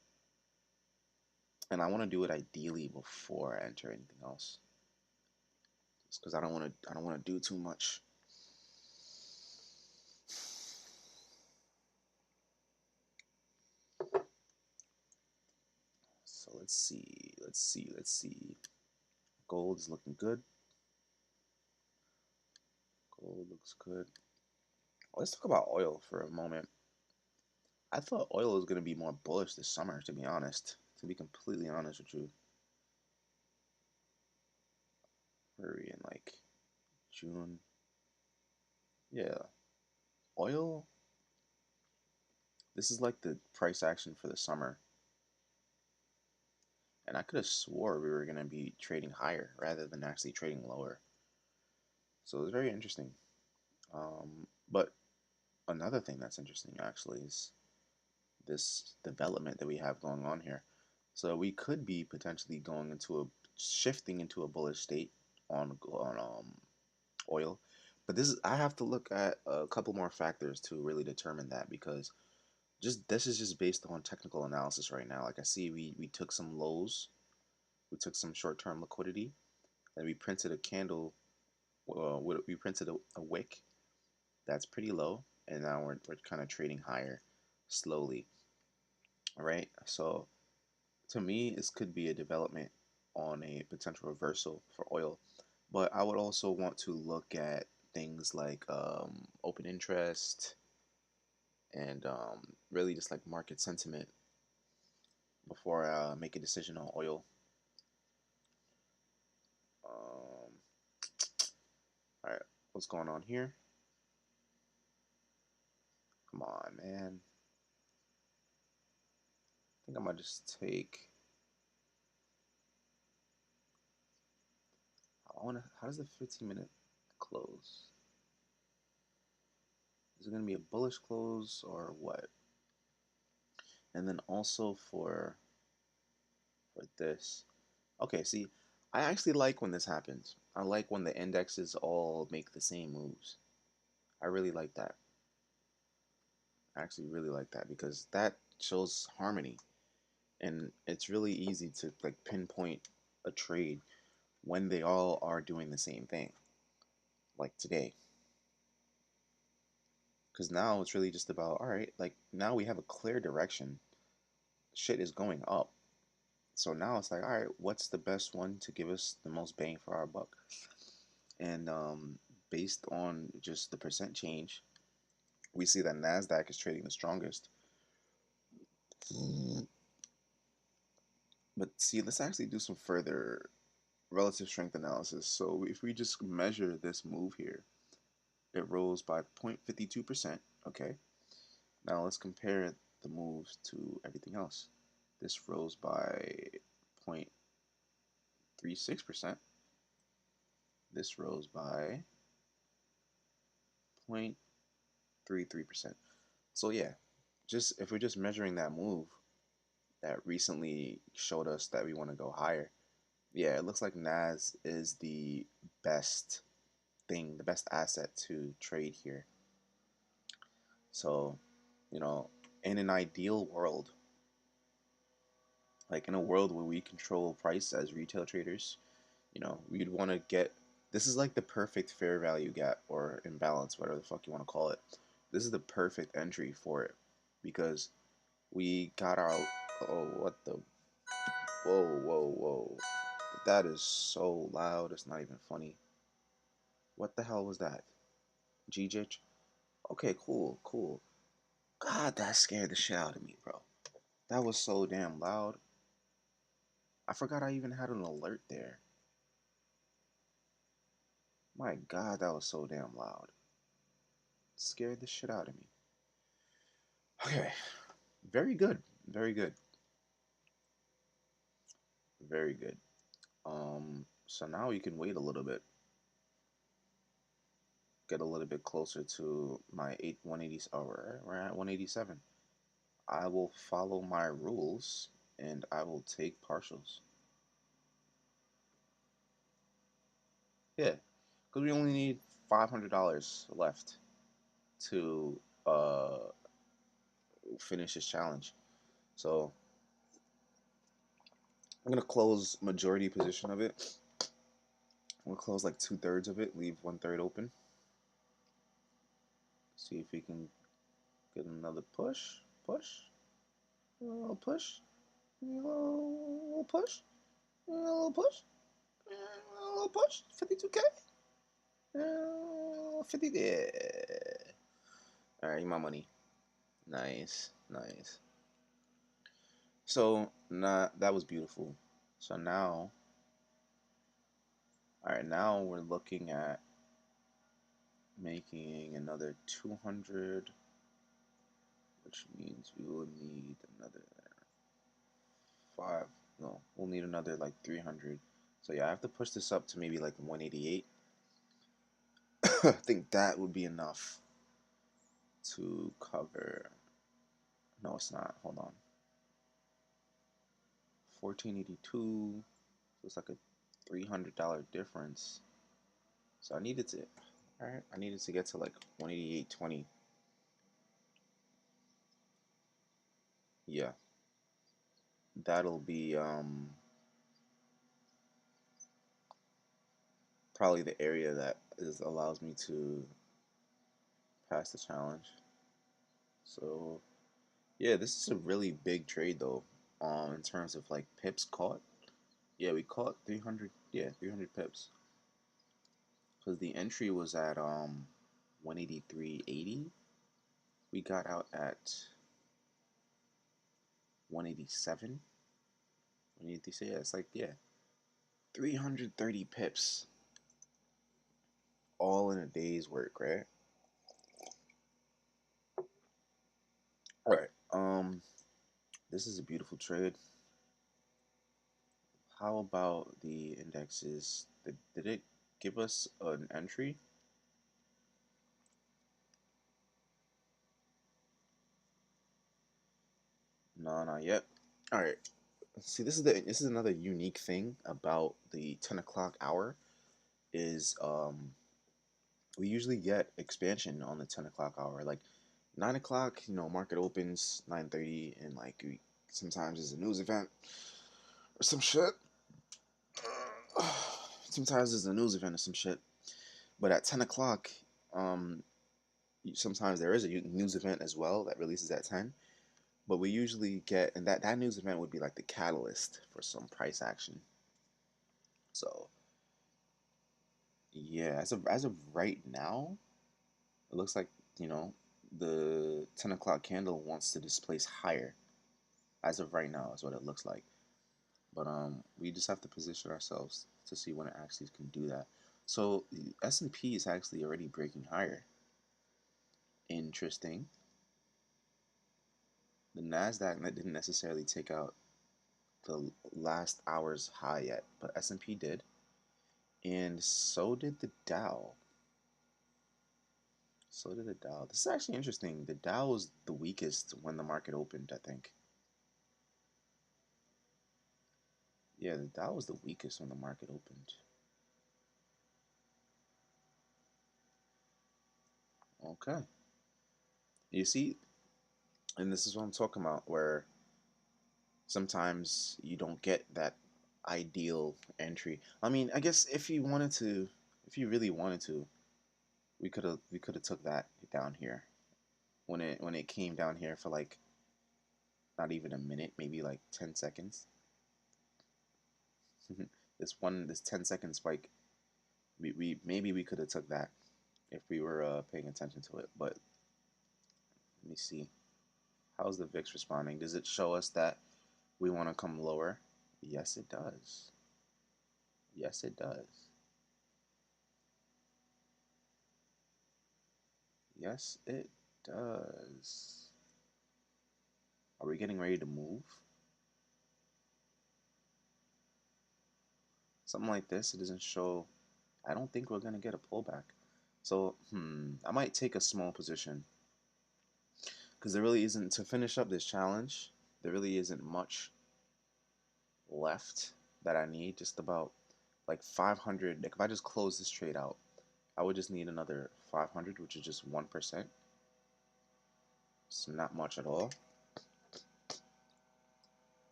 and I want to do it ideally before I enter anything else, just because I don't want to do too much. So let's see. Gold is looking good. Gold looks good. Let's talk about oil for a moment. I thought oil was going to be more bullish this summer, to be honest. To be completely honest with you. Where are we in like June? Yeah. Oil, this is like the price action for the summer. And I could have swore we were going to be trading higher rather than actually trading lower. So it's very interesting. But another thing that's interesting actually is this development that we have going on here. So we could be potentially shifting into a bullish state on oil, But this is I have to look at a couple more factors to really determine that because just this is just based on technical analysis right now. Like I see we took some lows, we took some short-term liquidity, and we printed a candle we printed a wick that's pretty low, and now we're kind of trading higher slowly, right? So to me, this could be a development on a potential reversal for oil, but I would also want to look at things like open interest and really just like market sentiment before I make a decision on oil. All right, what's going on here? Come on, man. I think I might just take. I wanna. How does the 15-minute close? Is it gonna be a bullish close or what? And then also for this. Okay, see, I actually like when this happens. I like when the indexes all make the same moves. I really like that. I actually really like that because that shows harmony, and it's really easy to like pinpoint a trade when they all are doing the same thing, like today. Because now it's really just about, all right, like now we have a clear direction. Shit is going up. So now it's like, all right, what's the best one to give us the most bang for our buck? And based on just the percent change, we see that NASDAQ is trading the strongest. But see, let's actually do some further relative strength analysis. So if we just measure this move here, it rose by 0.52%. Okay. Now let's compare the moves to everything else. This rose by 0.36%. This rose by 0.33%. So yeah, just if we're just measuring that move that recently showed us that we want to go higher, yeah, it looks like NAS is the best thing, the best asset to trade here. So, you know, in an ideal world, like in a world where we control price as retail traders, we'd want to get this is like the perfect fair value gap or imbalance, whatever the fuck you want to call it. This is the perfect entry for it because we got our oh what the whoa. That is so loud, it's not even funny. What the hell was that? GJ? Okay, cool. God, that scared the shit out of me, bro. That was so damn loud. I forgot I even had an alert there. My God, that was so damn loud. Scared the shit out of me. Okay, very good, very good, very good. So now we can wait a little bit, get a little bit closer to my 180. Oh, we're at 187. I will follow my rules and I will take partials. Yeah, because we only need $500 left to finish this challenge. So I'm gonna close majority position of it. We'll close like 2/3 of it, leave 1/3 open. See if we can get another push, a little push, a little push, a little push, a little push. 52K, 50. Yeah. All right, my money. Nice. So that was beautiful. So now, all right, now we're looking at making another 200, which means we will need another five. No, we'll need another like 300. So yeah, I have to push this up to maybe like 188. I think that would be enough to cover. No, it's not. Hold on. 1482. So it's like a $300 difference. So I needed to. All right, I needed to get to like 188.20. Yeah, that'll be probably the area that allows me to pass the challenge. So yeah, this is a really big trade though. In terms of like pips caught. Yeah, we caught 300. Yeah, 300 pips because the entry was at 183.80. We got out at 187. 183. Yeah, it's like yeah, 330 pips all in a day's work, right? All right. This is a beautiful trade. How about the indexes? Did it give us an entry? No, not yet. All right. See, this is another unique thing about the 10 o'clock hour is we usually get expansion on the 10 o'clock hour. Like 9 o'clock, market opens 9:30, and like sometimes there's a news event or some shit. Sometimes there's a news event or some shit. But at 10 o'clock, um, sometimes there is a news event as well that releases at 10. But we usually get, and that news event would be like the catalyst for some price action. So yeah, as of right now, it looks like you know the 10 o'clock candle wants to displace higher. As of right now, is what it looks like. But we just have to position ourselves to see when it actually can do that. So the S&P is actually already breaking higher. Interesting. The Nasdaq didn't necessarily take out the last hour's high yet, but S&P did, and so did the Dow. So did the Dow. This is actually interesting. The Dow was the weakest when the market opened, I think. Yeah, the Dow was the weakest when the market opened. Okay. You see, and this is what I'm talking about, where sometimes you don't get that ideal entry. I mean, I guess if you really wanted to, we could have took that down here when it came down here for like not even a minute, maybe like 10 seconds. This 10-second spike, we maybe we could have took that if we were paying attention to it. But let me see, how's the VIX responding? Does it show us that we want to come lower? Yes, it does. Yes, it does. Yes, it does. Are we getting ready to move? Something like this, it doesn't show. I don't think we're going to get a pullback. So, I might take a small position because there really isn't, to finish up this challenge, there really isn't much left that I need. Just about like 500. Like if I just close this trade out, I would just need another 500, which is just 1%. It's not much at all.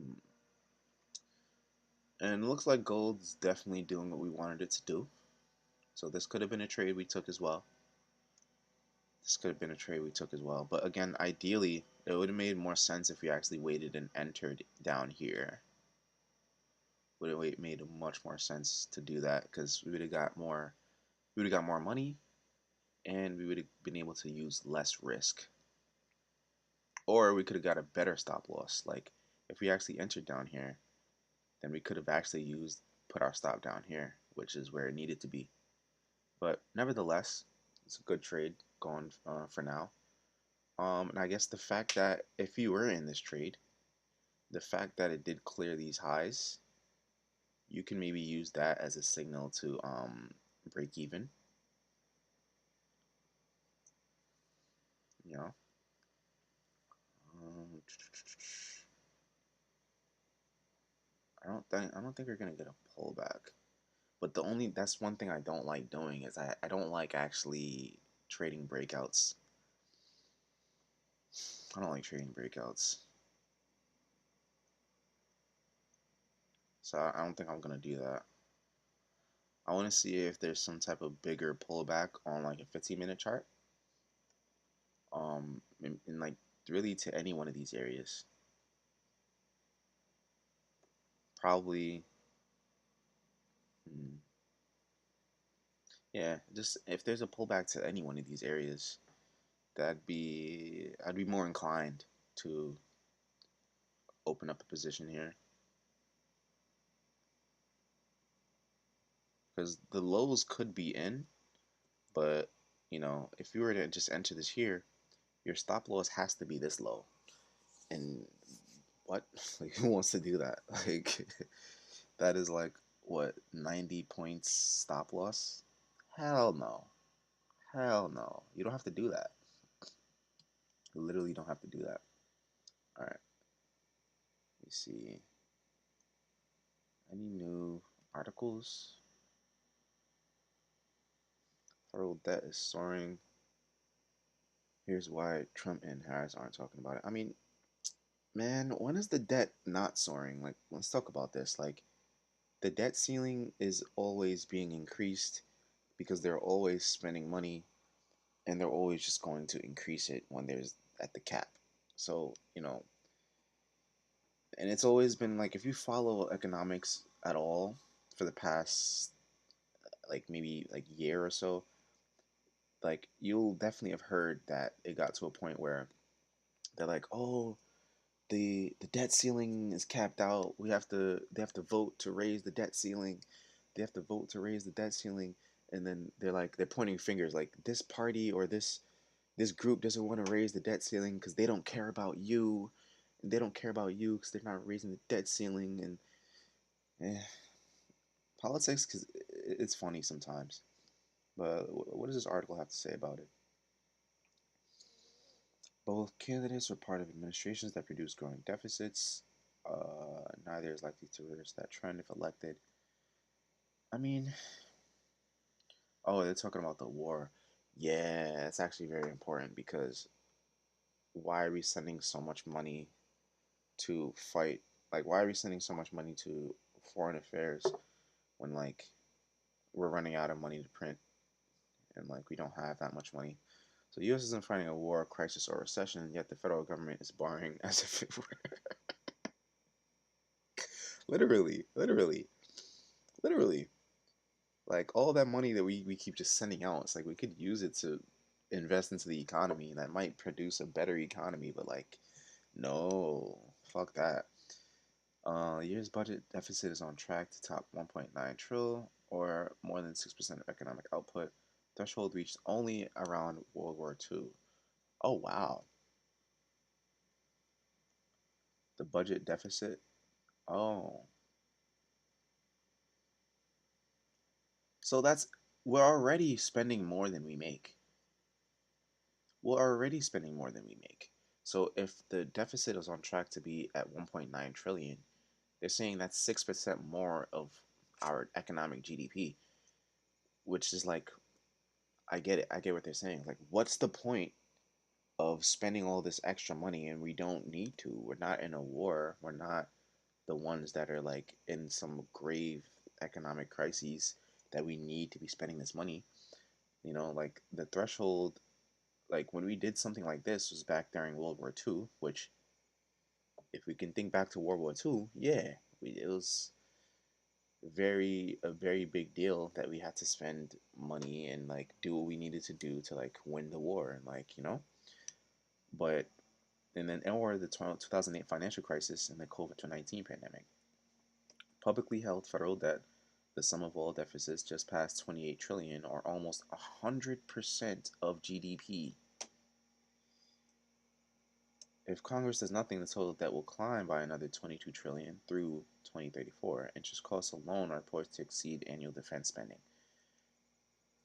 Hmm. And it looks like gold's definitely doing what we wanted it to do. So this could have been a trade we took as well. This could have been a trade we took as well. But again, ideally, it would have made more sense if we actually waited and entered down here. Would have made much more sense to do that because we would have got more. We would have got more money, and we would have been able to use less risk. Or we could have got a better stop loss. Like if we actually entered down here, then we could have actually put our stop down here, which is where it needed to be. But nevertheless, it's a good trade going for now. And I guess the fact that if you were in this trade, the fact that it did clear these highs, you can maybe use that as a signal to break even. You know, um, I don't think we're gonna get a pullback. But the only that's one thing I don't like doing is I don't like actually trading breakouts. I don't like trading breakouts. So I don't think I'm gonna do that. I want to see if there's some type of bigger pullback on like a 15-minute chart. In like really to any one of these areas. Probably, hmm, yeah. Just if there's a pullback to any one of these areas, I'd be more inclined to open up a position here because the lows could be in, but if you were to just enter this here, your stop loss has to be this low. And what? Like, who wants to do that? Like, that is like what 90 points stop loss? Hell no. Hell no. You don't have to do that. You literally don't have to do that. All right. Let me see. Any new articles? Federal debt is soaring. Here's why Trump and Harris aren't talking about it. I mean, man, when is the debt not soaring? Like, let's talk about this. Like, the debt ceiling is always being increased because they're always spending money and they're always just going to increase it when there's at the cap. So, and it's always been like if you follow economics at all for the past like maybe like year or so, like you'll definitely have heard that it got to a point where they're like, "Oh, the debt ceiling is capped out. They have to vote to raise the debt ceiling. They have to vote to raise the debt ceiling." And then they're pointing fingers like this party or this group doesn't want to raise the debt ceiling because they don't care about you. And they don't care about you because they're not raising the debt ceiling. And eh, politics, because it's funny sometimes. But what does this article have to say about it? Both candidates were part of administrations that produced growing deficits. Neither is likely to reverse that trend if elected. I mean, oh, they're talking about the war. Yeah, it's actually very important because why are we sending so much money to fight? Like, why are we sending so much money to foreign affairs when, like, we're running out of money to print and, like, we don't have that much money? So the U.S. isn't fighting a war, crisis, or recession, yet the federal government is borrowing as if it were literally, literally, literally. Like all that money that we keep just sending out, it's like we could use it to invest into the economy and that might produce a better economy, but like no, fuck that. Year's budget deficit is on track to top 1.9 trillion or more than 6% of economic output. Threshold reached only around World War II. Oh wow, the budget deficit. Oh, so that's we're already spending more than we make. We're already spending more than we make. So if the deficit is on track to be at 1.9 trillion, they're saying that's 6% more of our economic GDP, which is like I get it. I get what they're saying. Like what's the point of spending all this extra money and we don't need to? We're not in a war. We're not the ones that are like in some grave economic crises that we need to be spending this money. Like the threshold, like when we did something like this was back during World War II, which if we can think back to World War II, yeah, it was a very big deal that we had to spend money and like do what we needed to do to like win the war and but and then or the 2008 financial crisis and the COVID-19 pandemic. Publicly held federal debt, the sum of all deficits just passed 28 trillion or almost 100% of GDP. If Congress does nothing, the total debt will climb by another 22 trillion through 2034. Interest costs alone are poised to exceed annual defense spending.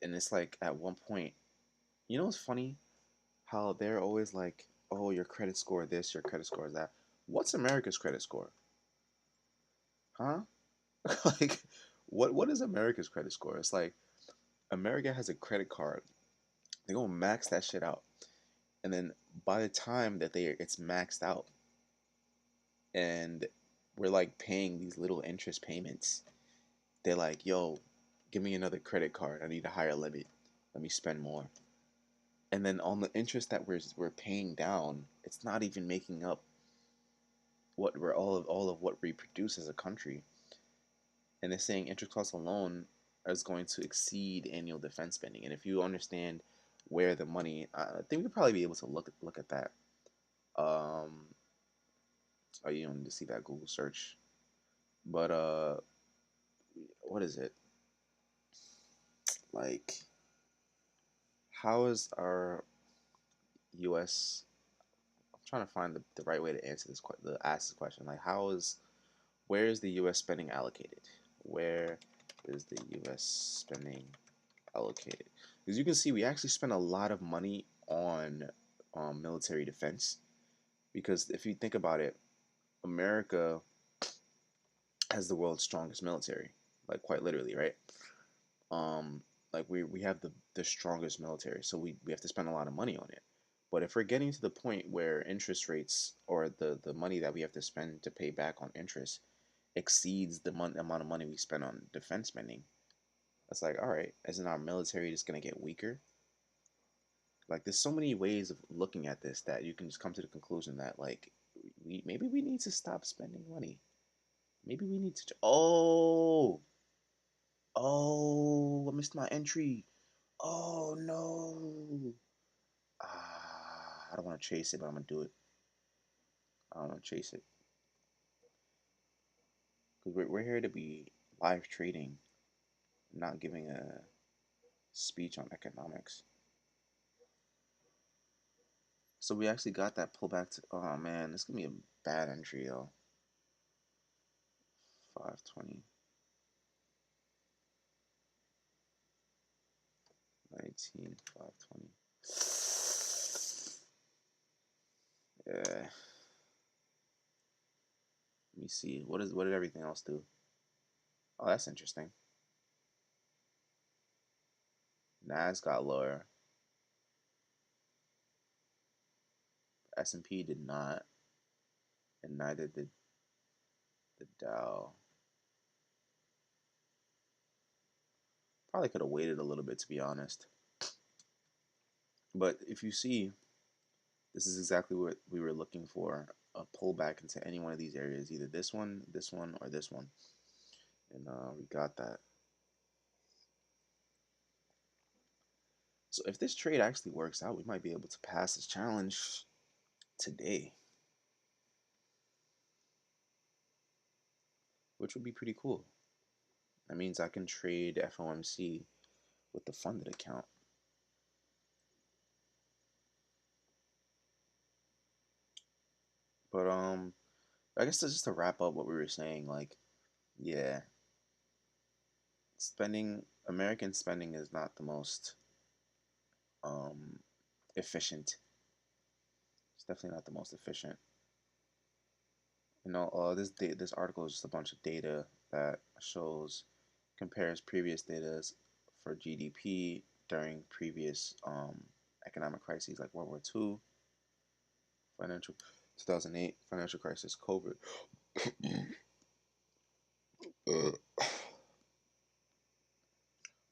And it's like at one point, what's funny? How they're always like, "Oh, your credit score this, your credit score that." What's America's credit score? Huh? Like, what is America's credit score? It's like America has a credit card. They gonna max that shit out, and then by the time that it's maxed out, and we're like paying these little interest payments, they're like, "Yo, give me another credit card. I need a higher limit. Let me spend more." And then on the interest that we're paying down, it's not even making up what we're all of what we produce as a country. And they're saying interest costs alone is going to exceed annual defense spending. And if you understand where the money, I think we'd probably be able to look at that. Um, oh, you don't need to see that Google search, but what is it like? How is our U.S. I'm trying to find the right way to answer ask this question. Like, where is the U.S. spending allocated? Where is the U.S. spending allocated? Because you can see we actually spend a lot of money on military defense. Because if you think about it, America has the world's strongest military, like quite literally, right? Um, like we have the strongest military, so we have to spend a lot of money on it. But if we're getting to the point where interest rates or the money that we have to spend to pay back on interest exceeds the amount of money we spend on defense spending, it's like, all right, isn't our military just gonna get weaker? Like, there's so many ways of looking at this that you can just come to the conclusion that like maybe we need to stop spending money. Maybe we need to. Oh, I missed my entry. Oh no. I don't want to chase it, but I'm gonna do it. I don't want to chase it because we're here to be live trading, not giving a speech on economics. So we actually got that pullback to. Oh man, this gonna be a bad entry, yo. 520, 19, 520. Yeah. Let me see. What did everything else do? Oh, that's interesting. Nas got lower. S&P did not, and neither did the Dow. Probably could have waited a little bit to be honest. But if you see, this is exactly what we were looking for, a pullback into any one of these areas, either this one, or this one. And we got that. So if this trade actually works out, we might be able to pass this challenge today, which would be pretty cool. That means I can trade FOMC with the funded account. But I guess just to wrap up what we were saying, like, yeah, American spending is not the most um efficient. It's definitely not the most efficient. This article is just a bunch of data that shows compares previous data for GDP during previous economic crises like World War II, financial 2008 financial crisis, COVID. uh,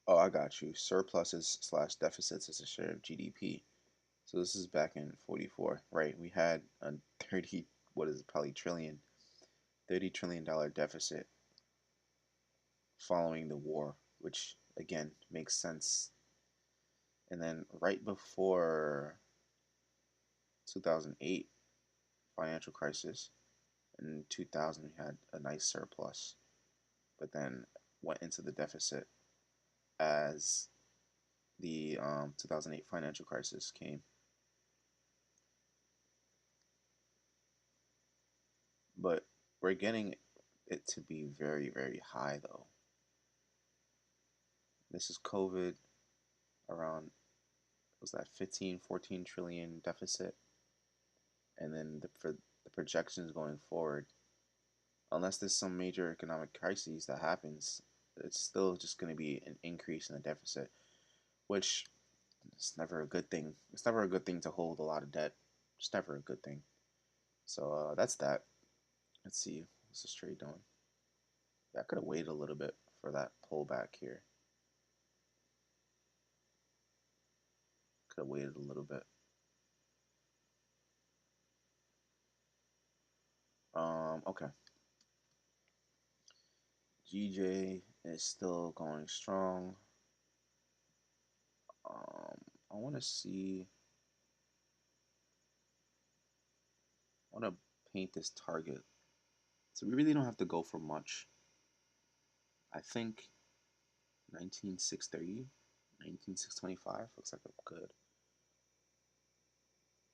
oh, I got you. Surpluses slash deficits as a share of GDP. So this is back in 44, right? We had a 30, what is it, probably trillion, $30 trillion deficit following the war, which again makes sense. And then right before 2008 financial crisis, in 2000 we had a nice surplus, but then went into the deficit as the 2008 financial crisis came. But we're getting it to be very, very high though. This is COVID around, was that 15, 14 trillion deficit? And then for the projections going forward, Unless there's some major economic crisis that happens, it's still just going to be an increase in the deficit, which is never a good thing. It's never a good thing to hold a lot of debt. It's never a good thing. So that's that. Let's see. What's this trade doing? Yeah, I could have waited a little bit for that pullback here. Could have waited a little bit. Okay. GJ is still going strong. I want to see. I want to paint this target. So we really don't have to go for much. I think 19,630, 19,625 looks like a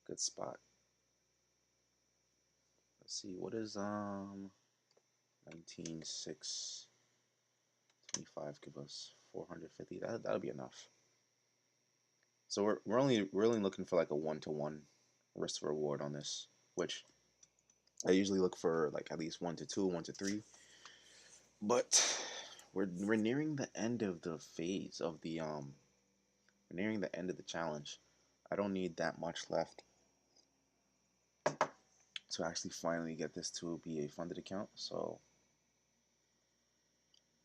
good spot. Let's see, what is 19,625 give us? 450. That'll be enough. So we're only looking for like a 1-to-1 risk reward on this, which I usually look for like at least 1-to-2, 1-to-3. But we're nearing the end of the phase of the we're nearing the end of the challenge. I don't need that much left to actually finally get this to be a funded account. So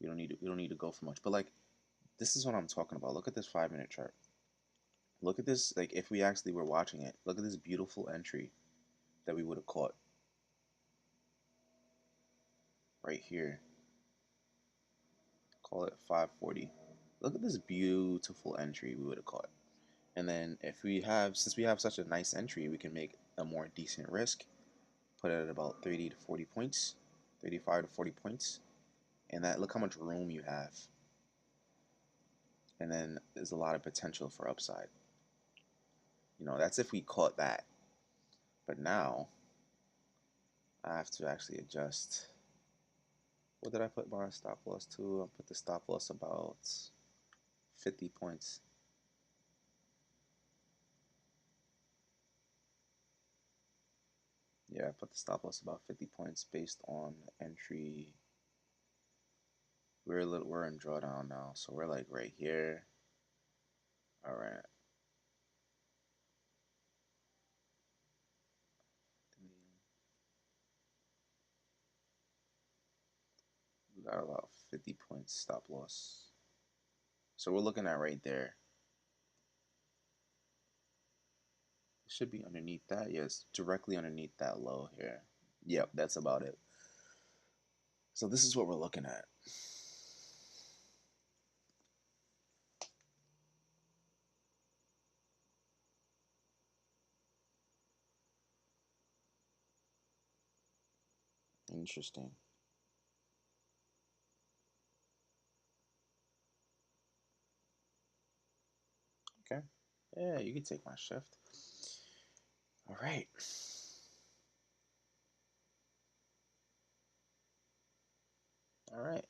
we don't need to go for much. But like this is what I'm talking about. Look at this 5 minute chart. Look at this. Like if we actually were watching it, look at this beautiful entry that we would have caught right here. Call it 540. Look at this beautiful entry we would have caught. And then if we have, since we have such a nice entry, we can make a more decent risk. Put it at about 30 to 40 points, 35 to 40 points. And that, look how much room you have. And then there's a lot of potential for upside. That's if we caught that. But now I have to actually adjust. What did I put my stop loss to? I put the stop loss about 50 points. Yeah, I put the stop loss about 50 points based on entry. We're in drawdown now, so we're like right here. All right. We got about 50 points stop loss. So we're looking at right there. It should be underneath that. Yes, directly underneath that low here. Yep, that's about it. So this is what we're looking at. Interesting. Okay. Yeah, you can take my shift. All right. All right.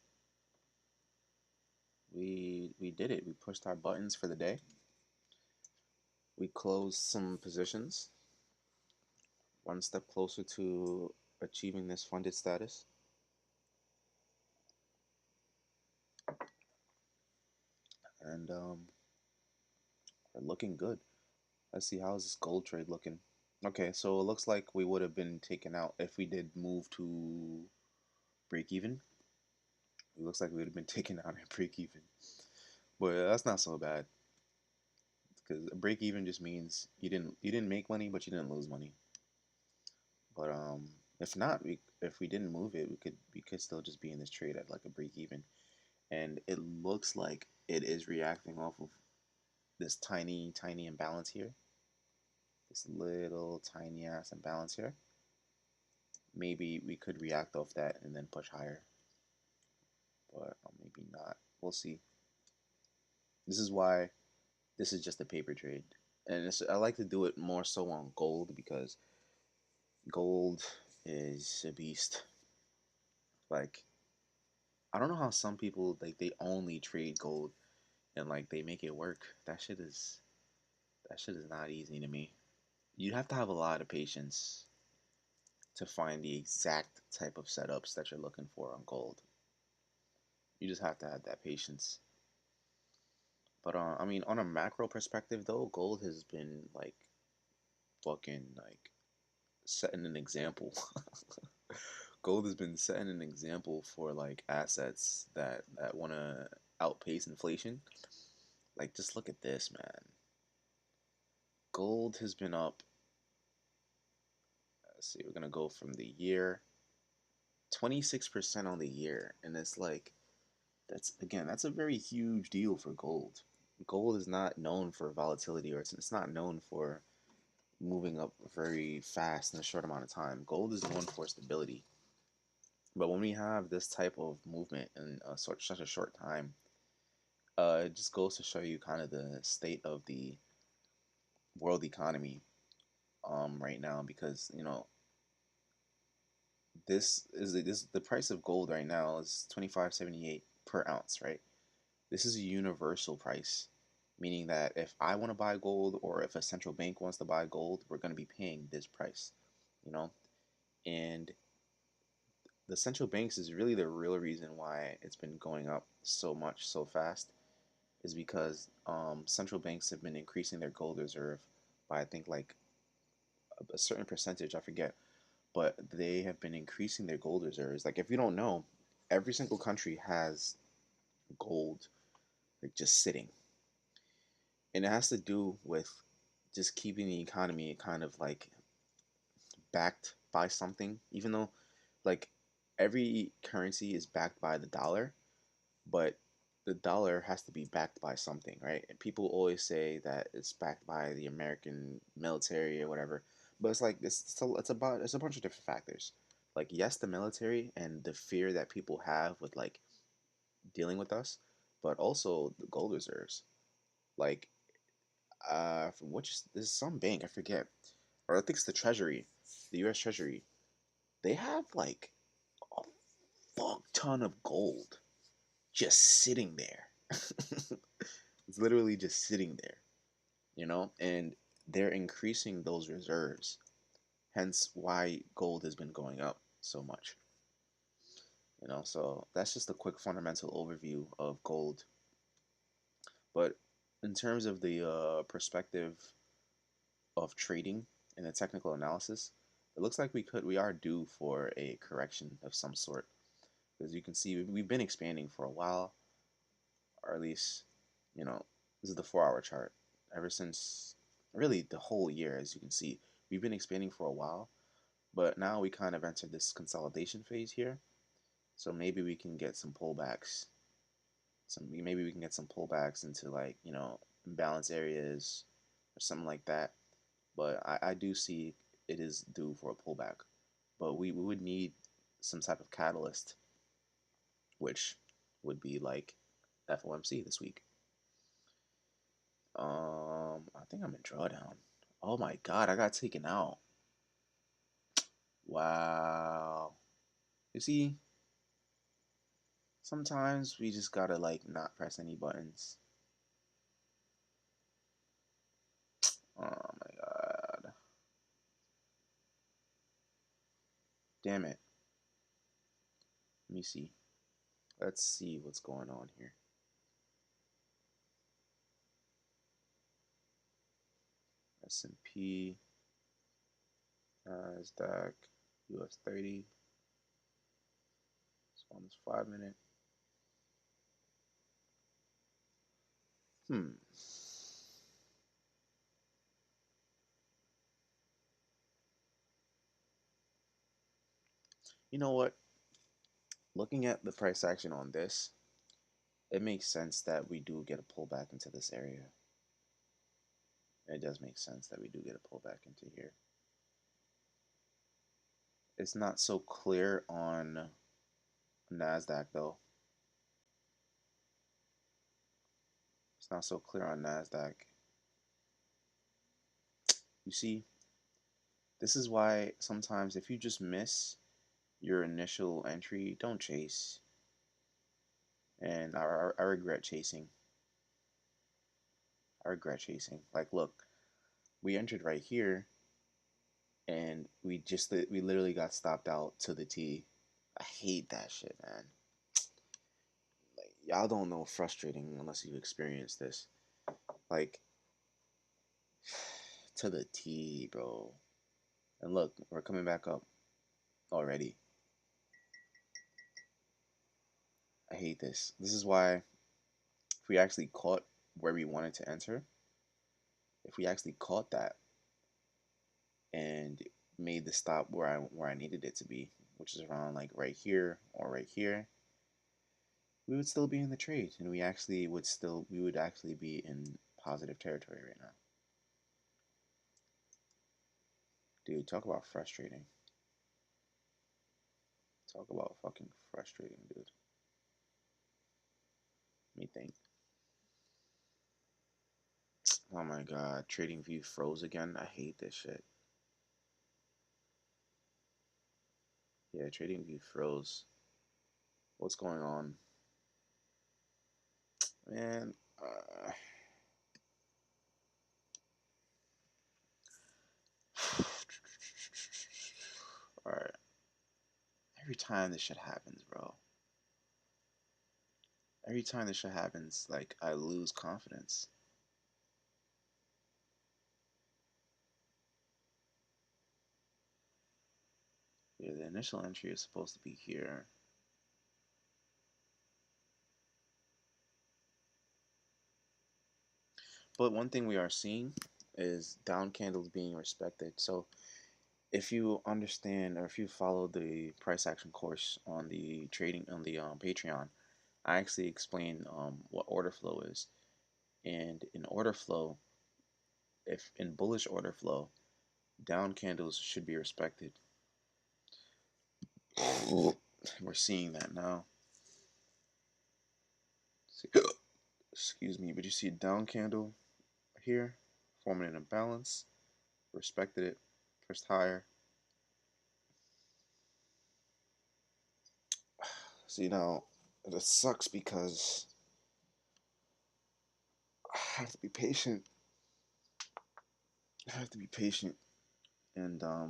We did it. We pushed our buttons for the day. We closed some positions. One step closer to achieving this funded status. And we're looking good. Let's see, how's this gold trade looking? Okay, so it looks like we would have been taken out if we did move to break even. It looks like we would have been taken out at break even. But that's not so bad. Because break even just means you didn't make money, but you didn't lose money. But if not, if we didn't move it, we could still just be in this trade at like a break even. And it looks like it is reacting off of this tiny imbalance here. This little tiny ass imbalance here. Maybe we could react off that and then push higher, but maybe not. We'll see. This is why this is just a paper trade, and I like to do it more so on gold because gold is a beast. Like I don't know how some people like they only trade gold and like they make it work. That shit is not easy to me. You have to have a lot of patience to find the exact type of setups that you're looking for on gold. You just have to have that patience. But I mean, on a macro perspective, though, gold has been like fucking like setting an example. Gold has been setting an example for like assets that want to outpace inflation. Like, just look at this, man. Gold has been up. Let's see, we're gonna go from the year 26% on the year, and it's like that's again that's a very huge deal for gold. Gold is not known for volatility, or it's not known for moving up very fast in a short amount of time. Gold is known for stability. But when we have this type of movement in such a short time, it just goes to show you kind of the state of the world economy right now. Because this the price of gold right now is 25.78 per ounce, right? This is a universal price, meaning that if I want to buy gold or if a central bank wants to buy gold, we're going to be paying this price, you know. And the central banks is really the real reason why it's been going up so much so fast, is because central banks have been increasing their gold reserve by I think like a certain percentage, I forget, but they have been increasing their gold reserves. Like if you don't know, every single country has gold like just sitting, and it has to do with just keeping the economy kind of like backed by something, even though like every currency is backed by the dollar, but the dollar has to be backed by something, right? And people always say that it's backed by the American military or whatever, but it's like it's a bunch of different factors. Like yes, the military and the fear that people have with like dealing with us, but also the gold reserves. Like which there's some bank I forget, or I think it's the Treasury, the U.S. Treasury. They have like a fuck ton of gold just sitting there. It's literally just sitting there, and they're increasing those reserves. Hence why gold has been going up so much. So that's just a quick fundamental overview of gold. But in terms of the perspective of trading and the technical analysis, it looks like we are due for a correction of some sort. As you can see, we've been expanding for a while, or at least, you know, this is the 4 hour chart. Ever since really the whole year, as you can see, we've been expanding for a while, but now we kind of entered this consolidation phase here. So maybe we can get some pullbacks. Maybe we can get some pullbacks into like imbalance areas or something like that. But I do see it is due for a pullback. But we would need some type of catalyst, which would be like FOMC this week. I think I'm in drawdown. Oh my god, I got taken out. Wow. You see, sometimes we just gotta like not press any buttons. Oh my god. Damn it. Let me see. Let's see what's going on here. S&P, Nasdaq, US 30. This one's 5 minute. Hmm. You know what? Looking at the price action on this, it makes sense that we do get a pullback into this area. It does make sense that we do get a pullback into here. It's not so clear on Nasdaq though. It's not so clear on Nasdaq. You see, this is why sometimes if you just miss your initial entry, don't chase. And I regret chasing. I regret chasing. Like, look, we entered right here, and we literally got stopped out to the T. I hate that shit, man. Like y'all don't know frustrating unless you experience this. Like to the T, bro. And look, we're coming back up already. I hate this. This is why if we actually caught where we wanted to enter, if we actually caught that and made the stop where I needed it to be, which is around like right here or right here, we would still be in the trade, and we would actually be in positive territory right now. Dude, talk about frustrating. Talk about fucking frustrating, dude. Let me think. Oh my god, trading view froze again. I hate this shit. Yeah, trading view froze. What's going on? Man, alright. Every time this shit happens, bro. Every time this shit happens, like, I lose confidence. Yeah, the initial entry is supposed to be here. But one thing we are seeing is down candles being respected. So if you understand or if you follow the price action course on the trading on the Patreon, I actually explain what order flow is. And in order flow, if in bullish order flow, down candles should be respected. We're seeing that now. Excuse me, but you see a down candle here forming an imbalance, respected it, pressed higher. So it sucks because I have to be patient. I have to be patient, and I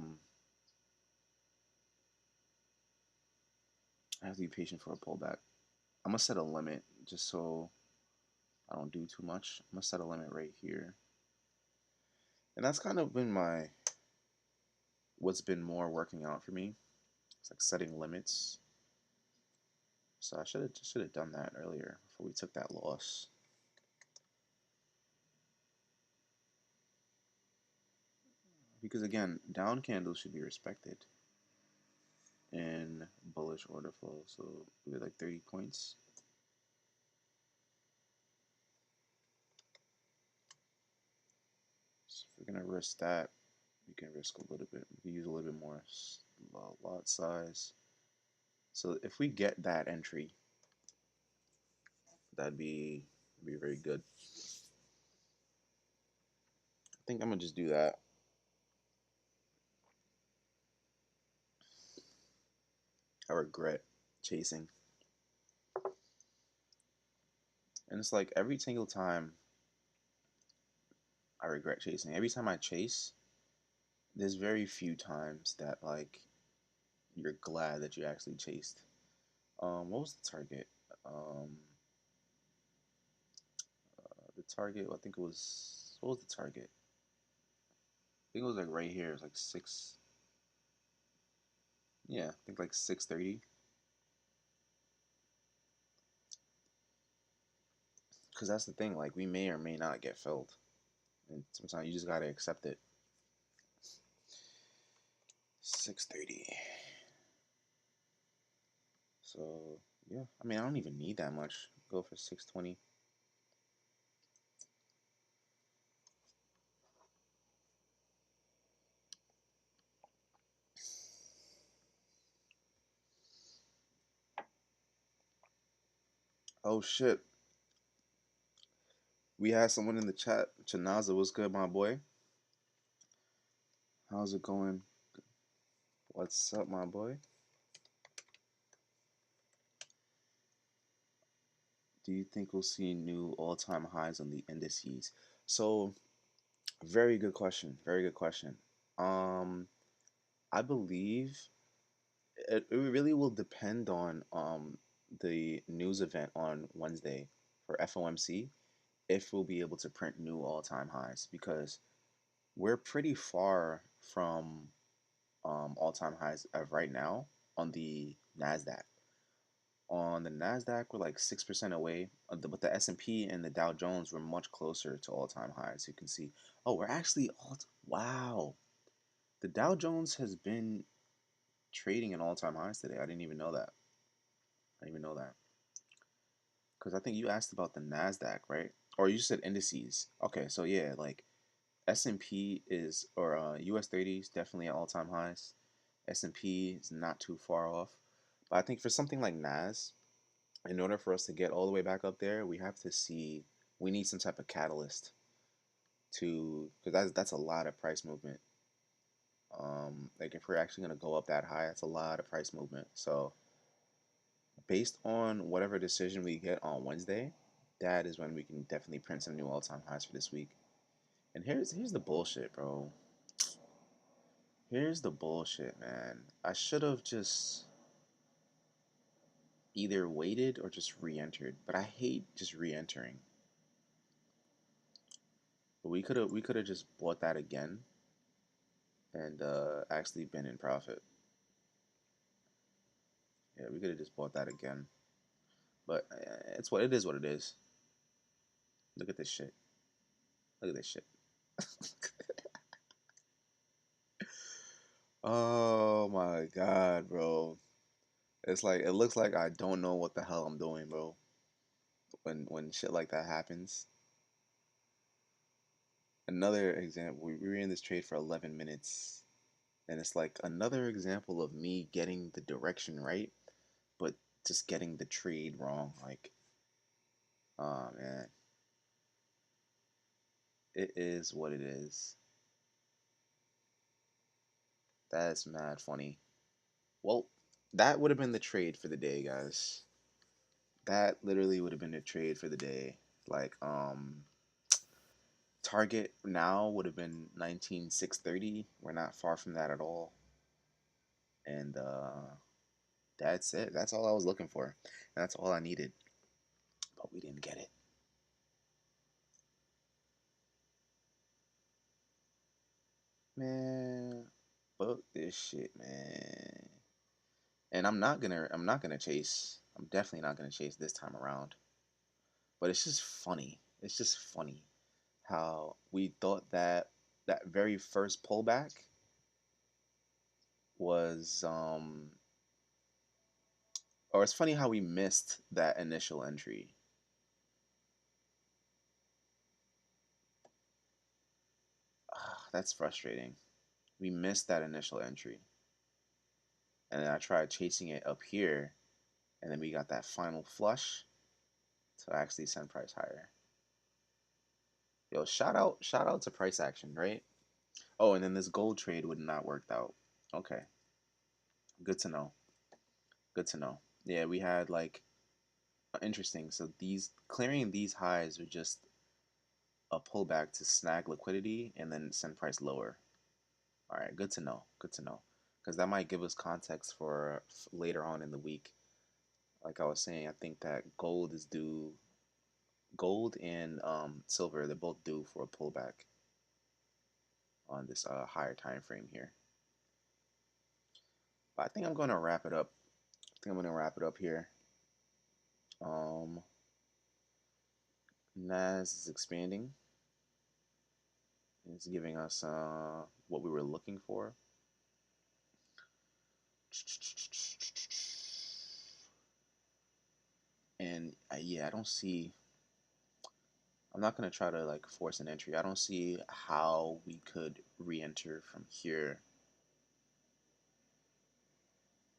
have to be patient for a pullback. I'm gonna set a limit just so I don't do too much. I'm gonna set a limit right here, and that's kind of been my what's been more working out for me. It's like setting limits. So I should have done that earlier before we took that loss. Because again, down candles should be respected in bullish order flow. So we had like 30 points. So if we're gonna risk that, we can risk a little bit. We can use a little bit more lot size. So if we get that entry, that'd be very good. I think I'm gonna just do that. I regret chasing, and it's like every single time I regret chasing. Every time I chase, there's very few times that like you're glad that you actually chased. What was the target? Um, the target. I think it was. What was the target? I think it was like right here. It was like six. Yeah, I think like 6:30. Because that's the thing. Like we may or may not get filled, and sometimes you just gotta accept it. 6:30. So yeah, I mean I don't even need that much. Go for 6:20. Oh shit. We had someone in the chat. Chanaza, what's good, my boy? How's it going? What's up, my boy? Do you think we'll see new all-time highs on the indices? So, very good question. Very good question. Um, I believe it really will depend on the news event on Wednesday for FOMC if we'll be able to print new all-time highs because we're pretty far from all-time highs of right now on the Nasdaq. On the Nasdaq, we're like 6% away, but the S&P and the Dow Jones were much closer to all-time highs. You can see, oh, we're actually wow. The Dow Jones has been trading in all-time highs today. I didn't even know that. I didn't even know that because I think you asked about the Nasdaq, right? Or you said indices. Okay, so yeah, like S&P is or US 30 is definitely at all-time highs. S&P is not too far off. But I think for something like NAS, in order for us to get all the way back up there, we need some type of catalyst to because that's a lot of price movement. Like if we're actually gonna go up that high, that's a lot of price movement. So based on whatever decision we get on Wednesday, that is when we can definitely print some new all-time highs for this week. And here's the bullshit, bro. Here's the bullshit, man. I should have just either waited or just re-entered, but I hate just re-entering. But we could have just bought that again and actually been in profit. Yeah, we could have just bought that again. But it's what it is. What it is. Look at this shit. Look at this shit. Oh my god, bro. It's like it looks like I don't know what the hell I'm doing, bro. When shit like that happens. Another example, we were in this trade for 11 minutes, and it's like another example of me getting the direction right, but just getting the trade wrong. Like, oh man, it is what it is. That's mad funny. Well, that would have been the trade for the day, guys. That literally would have been the trade for the day. Like, target now would have been 19,630. We're not far from that at all. And that's it. That's all I was looking for. That's all I needed. But we didn't get it. Man, fuck this shit, man. And I'm not gonna chase. I'm definitely not gonna chase this time around. But it's just funny. It's just funny how we thought that that very first pullback was or it's funny how we missed that initial entry. That's frustrating. We missed that initial entry. And then I tried chasing it up here, and then we got that final flush to actually send price higher. Yo, shout out to price action, right? Oh, and then this gold trade would not worked out. Okay, good to know. Good to know. Yeah, we had like interesting. So these clearing these highs are just a pullback to snag liquidity and then send price lower. All right, good to know. Good to know. Because that might give us context for later on in the week. Like I was saying, I think that gold and silver, they're both due for a pullback on this higher time frame here. But I think I'm going to wrap it up. I think I'm going to wrap it up here. Um, Nas is expanding. It's giving us what we were looking for. And yeah, I don't see. I'm not gonna try to like force an entry. I don't see how we could re-enter from here.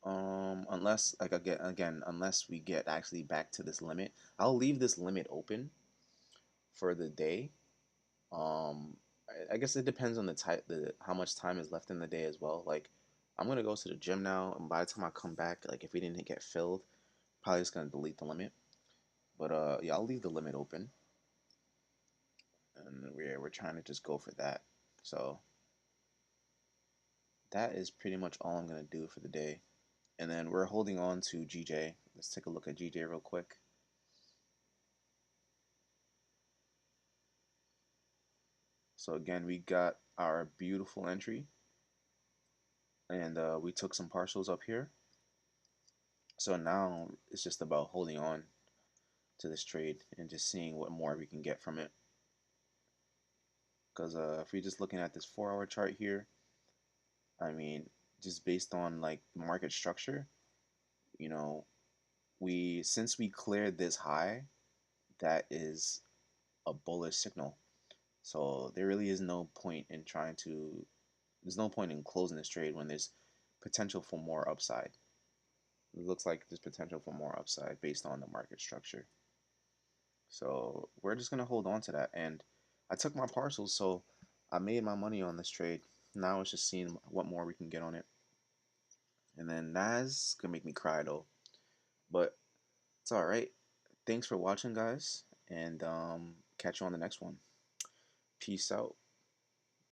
Unless like again, unless we get actually back to this limit, I'll leave this limit open for the day. Um, I guess it depends on the how much time is left in the day as well. Like, I'm gonna go to the gym now, and by the time I come back, like if we didn't get filled, probably just gonna delete the limit. But yeah, I'll leave the limit open, and we're trying to just go for that. So that is pretty much all I'm gonna do for the day. And then we're holding on to GJ. Let's take a look at GJ real quick. So again, we got our beautiful entry, and we took some partials up here. So now it's just about holding on to this trade and just seeing what more we can get from it. Because if we're just looking at this 4 hour chart here, I mean, just based on like the market structure, you know, we since we cleared this high, that is a bullish signal. So there really is no point in trying to. There's no point in closing this trade when there's potential for more upside. It looks like there's potential for more upside based on the market structure. So we're just gonna hold on to that. And I took my parcels, so I made my money on this trade. Now it's just seeing what more we can get on it. And then Nas gonna make me cry though, but it's all right. Thanks for watching, guys, and catch you on the next one. Peace out.